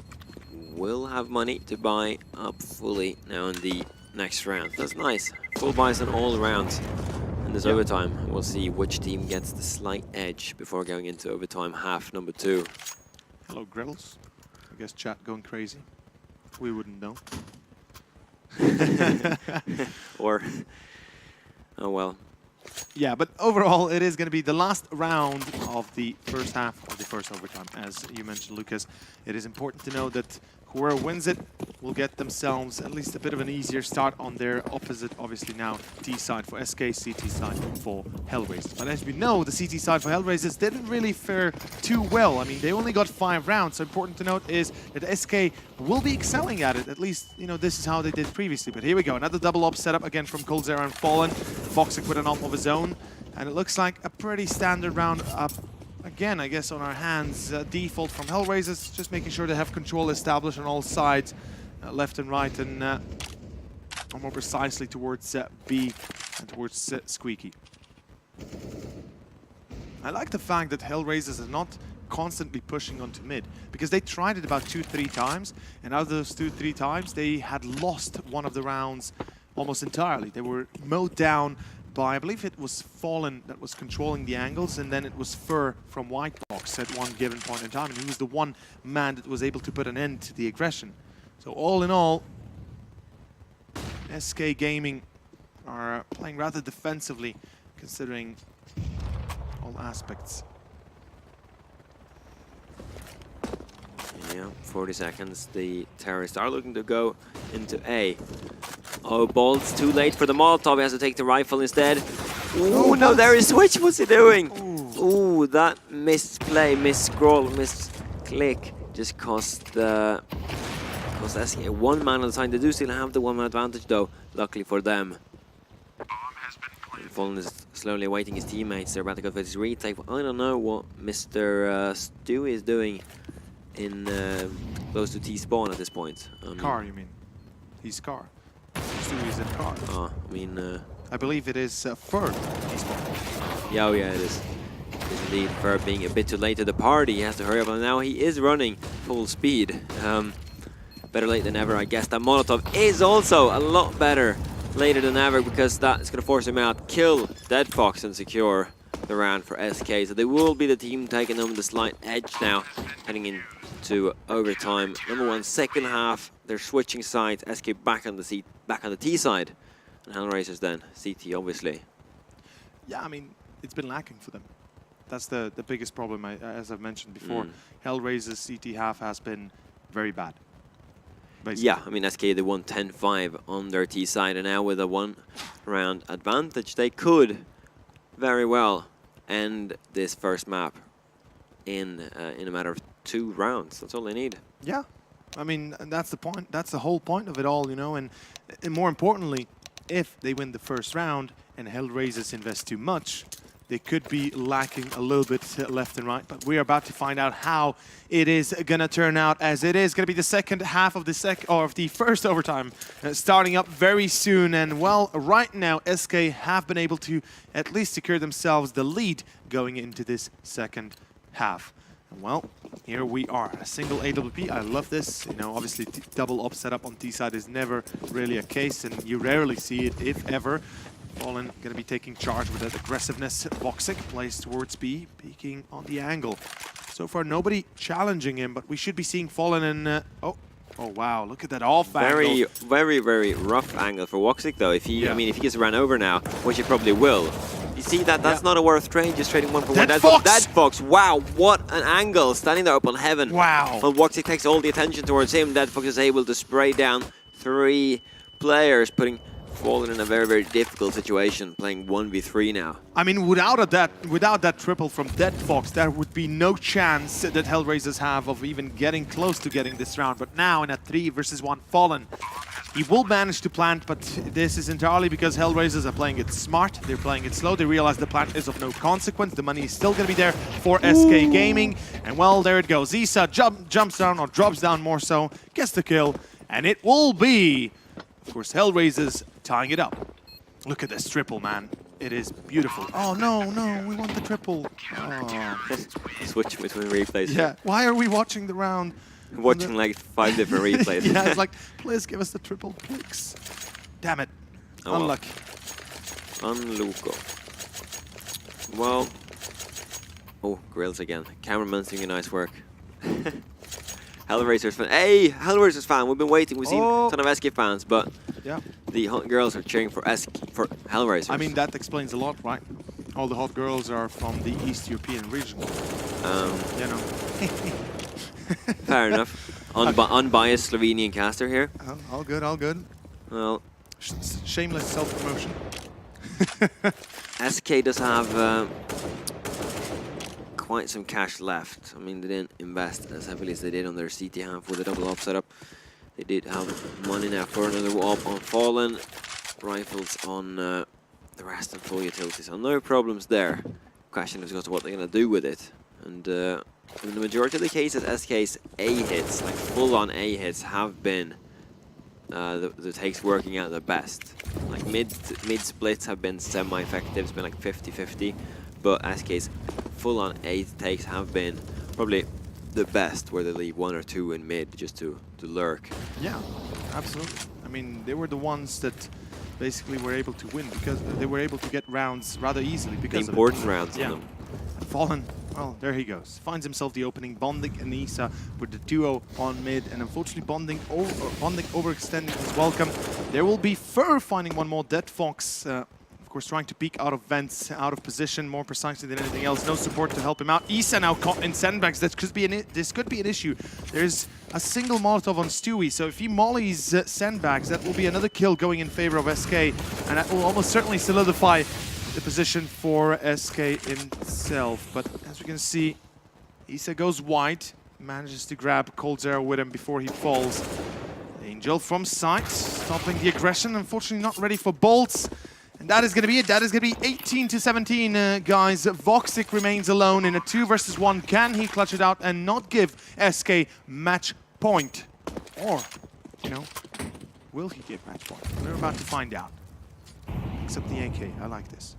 [SPEAKER 1] will have money to buy up fully now in the next round. That's nice. Full buys on all rounds in this overtime. We'll see which team gets the slight edge before going into overtime half number 2.
[SPEAKER 2] Hello, Grettles. I guess chat going crazy. We wouldn't know.
[SPEAKER 1] Or, oh well.
[SPEAKER 2] Yeah, but overall, it is going to be the last round of the first half of the first overtime. As you mentioned, Lucas, it is important to know that whoever wins it will get themselves at least a bit of an easier start on their opposite, obviously now T side for SK, CT side for Hellraisers. But as we know, the CT side for Hellraisers didn't really fare too well. I mean, they only got 5 rounds, so important to note is that SK will be excelling at it. At least, you know, this is how they did previously. But here we go, another double op setup again from Coldzera and Fallen. Foxic with an op of his own, and it looks like a pretty standard round up. Again, I guess on our hands, default from Hellraisers, just making sure they have control established on all sides, left and right, and or more precisely towards B and towards Squeaky. I like the fact that Hellraisers are not constantly pushing onto mid, because they tried it about 2-3 times, and out of those 2-3 times, they had lost one of the rounds almost entirely. They were mowed down by, I believe it was Fallen that was controlling the angles, and then it was Fur from White Box at one given point in time, and he was the one man that was able to put an end to the aggression. So all in all, SK Gaming are playing rather defensively, considering all aspects.
[SPEAKER 1] Yeah, 40 seconds. The terrorists are looking to go into A. Oh, bolts too late for the Molotov. He has to take the rifle instead. Ooh, no, there is Switch. What's he doing? Ooh, that misplay, miss-scroll, miss-click just cost SK 1 man at a time. They do still have the 1 man advantage, though, luckily for them. Fallen is slowly awaiting his teammates. They're about to go for this retake. I don't know what Mr. Stewie is doing in close to T-spawn at this point.
[SPEAKER 2] Car, you mean? He's car. Stewie is in car.
[SPEAKER 1] Oh, I mean...
[SPEAKER 2] I believe it is Fur.
[SPEAKER 1] Yeah, oh yeah, it is. It is indeed Fur being a bit too late to the party. He has to hurry up, and now he is running full speed. Better late than ever, I guess. That Molotov is also a lot better later than ever, because that is going to force him out, kill Dead Fox, and secure the round for SK. So they will be the team taking home the slight edge now, heading into overtime. Number 1, second half. They're switching sides. SK back on the T side, and Hellraisers then CT, obviously.
[SPEAKER 2] Yeah, I mean, it's been lacking for them. That's the biggest problem, as I've mentioned before. Hellraisers CT half has been very bad. Basically.
[SPEAKER 1] Yeah, I mean, SK, they won 10-5 on their T side, and now with a 1-round advantage, they could very well end this first map in a matter of 2 rounds. That's all they need.
[SPEAKER 2] Yeah, I mean, that's the point. That's the whole point of it all, you know. And more importantly, if they win the first round and Hellraisers invest too much, they could be lacking a little bit left and right. But we are about to find out how it is going to turn out, as it is going to be the second half of the first overtime, starting up very soon. And well, right now, SK have been able to at least secure themselves the lead going into this second half. And well, here we are, a single AWP. I love this. You know, obviously double up setup on T side is never really a case, and you rarely see it, if ever. Fallen going to be taking charge with that aggressiveness. Voxic plays towards B, peeking on the angle. So far, nobody challenging him, but we should be seeing Fallen in... oh wow, look at that off angle.
[SPEAKER 1] Very rough angle for Voxic, though. If he, I mean, if he gets run over now, which he probably will. You see that? That's not a worth trade, just trading 1 for 1.
[SPEAKER 2] Dead Fox!
[SPEAKER 1] Dead Fox, wow, what an angle, standing there up on heaven.
[SPEAKER 2] Wow.
[SPEAKER 1] Well, Voxic takes all the attention towards him. Dead Fox is able to spray down 3 players, putting Fallen in a very difficult situation, playing 1v3 now.
[SPEAKER 2] I mean, without that triple from Dead Fox, there would be no chance that Hellraisers have of even getting close to getting this round. But now, in a 3 versus 1 Fallen, he will manage to plant, but this is entirely because Hellraisers are playing it smart. They're playing it slow. They realize the plant is of no consequence. The money is still going to be there for SK Gaming. And well, there it goes. Isa jumps down, or drops down more so, gets the kill, and it will be, of course, Hellraisers tying it up. Look at this triple, man. It is beautiful. Oh, no, we want the triple. Oh.
[SPEAKER 1] Switch between replays.
[SPEAKER 2] Yeah, why are we watching the round?
[SPEAKER 1] Watching like 5 different replays.
[SPEAKER 2] Yeah, it's like, please give us the triple, please. Damn it.
[SPEAKER 1] Oh,
[SPEAKER 2] unlucky.
[SPEAKER 1] Unluco. Well. Oh, Grills again. Cameraman's doing nice work. Hellraisers fan. Hey, Hellraisers fan. We've been waiting. We've seen a ton of SK fans, but
[SPEAKER 2] yeah,
[SPEAKER 1] the hot girls are cheering for Hellraisers.
[SPEAKER 2] I mean, that explains a lot, right? All the hot girls are from the East European region. You know.
[SPEAKER 1] Fair enough. Unbiased Slovenian caster here.
[SPEAKER 2] All good, all good.
[SPEAKER 1] Well,
[SPEAKER 2] shameless self-promotion.
[SPEAKER 1] SK does have quite some cash left. I mean, they didn't invest as heavily as they did on their CT half with a double op setup. They did have money now for another op on Fallen, rifles on the rest and full utility, so no problems there. Question is what they're going to do with it. And in the majority of the cases, SK's A hits, like full-on A hits, have been the takes working out the best. Like mid splits have been semi-effective. It's been like 50-50, but SK's full-on A takes have been probably the best, where they leave 1 or 2 in mid just to lurk.
[SPEAKER 2] Yeah, absolutely. I mean, they were the ones that basically were able to win because they were able to get rounds rather easily because
[SPEAKER 1] the important rounds.
[SPEAKER 2] Yeah.
[SPEAKER 1] On them.
[SPEAKER 2] Fallen, well, there he goes. Finds himself the opening. Bonding and Isa with the duo on mid, and unfortunately Bonding overextending his welcome. There will be Fur finding one more. Dead Fox, of course, trying to peek out of vents, out of position, more precisely than anything else. No support to help him out. Isa now caught in sandbags. This could be an issue. There's a single Molotov on Stewie, so if he mollies sandbags, that will be another kill going in favor of SK, and that will almost certainly solidify the position for SK itself. But as we can see, Isa goes wide, manages to grab Cold Zero with him before he falls. Angel from sight, stopping the aggression. Unfortunately not ready for bolts. And that is going to be it. That is going to be 18-17, guys. Voxic remains alone in a 2 versus 1. Can he clutch it out and not give SK match point? Or, you know, will he give match point? We're about to find out. Except the AK. I like this.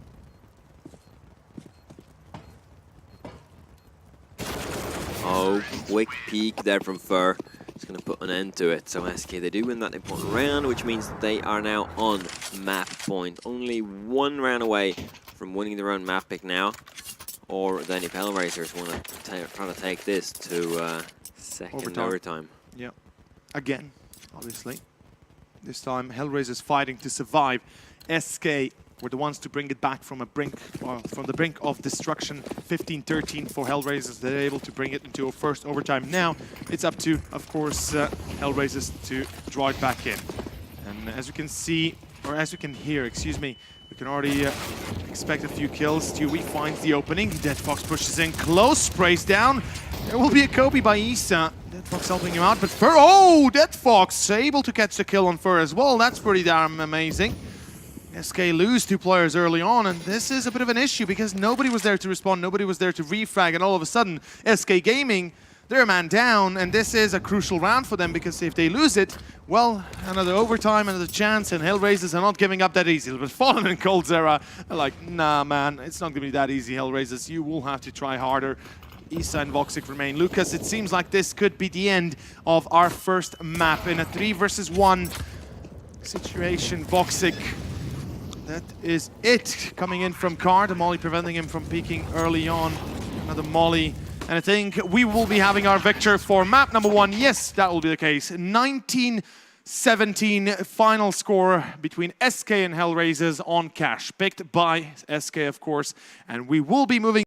[SPEAKER 1] Oh, quick peek there from Fur. It's going to put an end to it. So SK, they do win that important round, which means they are now on map point. Only 1 round away from winning their own map pick now. Or then if Hellraisers want to try to take this to second overtime.
[SPEAKER 2] Yeah. Again, obviously. This time Hellraisers fighting to survive. SK were the ones to bring it back from the brink of destruction. 15-13 for Hellraisers. They're able to bring it into a first overtime. Now it's up to, of course, Hellraisers to draw it back in. And as you can see, or as you can hear, excuse me, we can already expect a few kills. Dewey finds the opening. Dead Fox pushes in close, sprays down. There will be a Kobe by Isa. Dead Fox helping him out, but Fur, oh, Dead Fox able to catch the kill on Fur as well. That's pretty damn amazing. SK lose 2 players early on, and this is a bit of an issue because nobody was there to respond, nobody was there to refrag, and all of a sudden, SK Gaming, they're a man down, and this is a crucial round for them because if they lose it, well, another overtime, another chance, and Hellraisers are not giving up that easy. But Fallen and coldzera are like, nah, man, it's not going to be that easy, Hellraisers. You will have to try harder. Isa and Voxic remain. Lucas, it seems like this could be the end of our first map in a 3 versus 1 situation. Voxic, that is it. Coming in from Card, a molly preventing him from peeking early on. Another molly. And I think we will be having our victor for map number 1. Yes, that will be the case. 19-17 final score between SK and Hellraisers on Cash. Picked by SK, of course. And we will be moving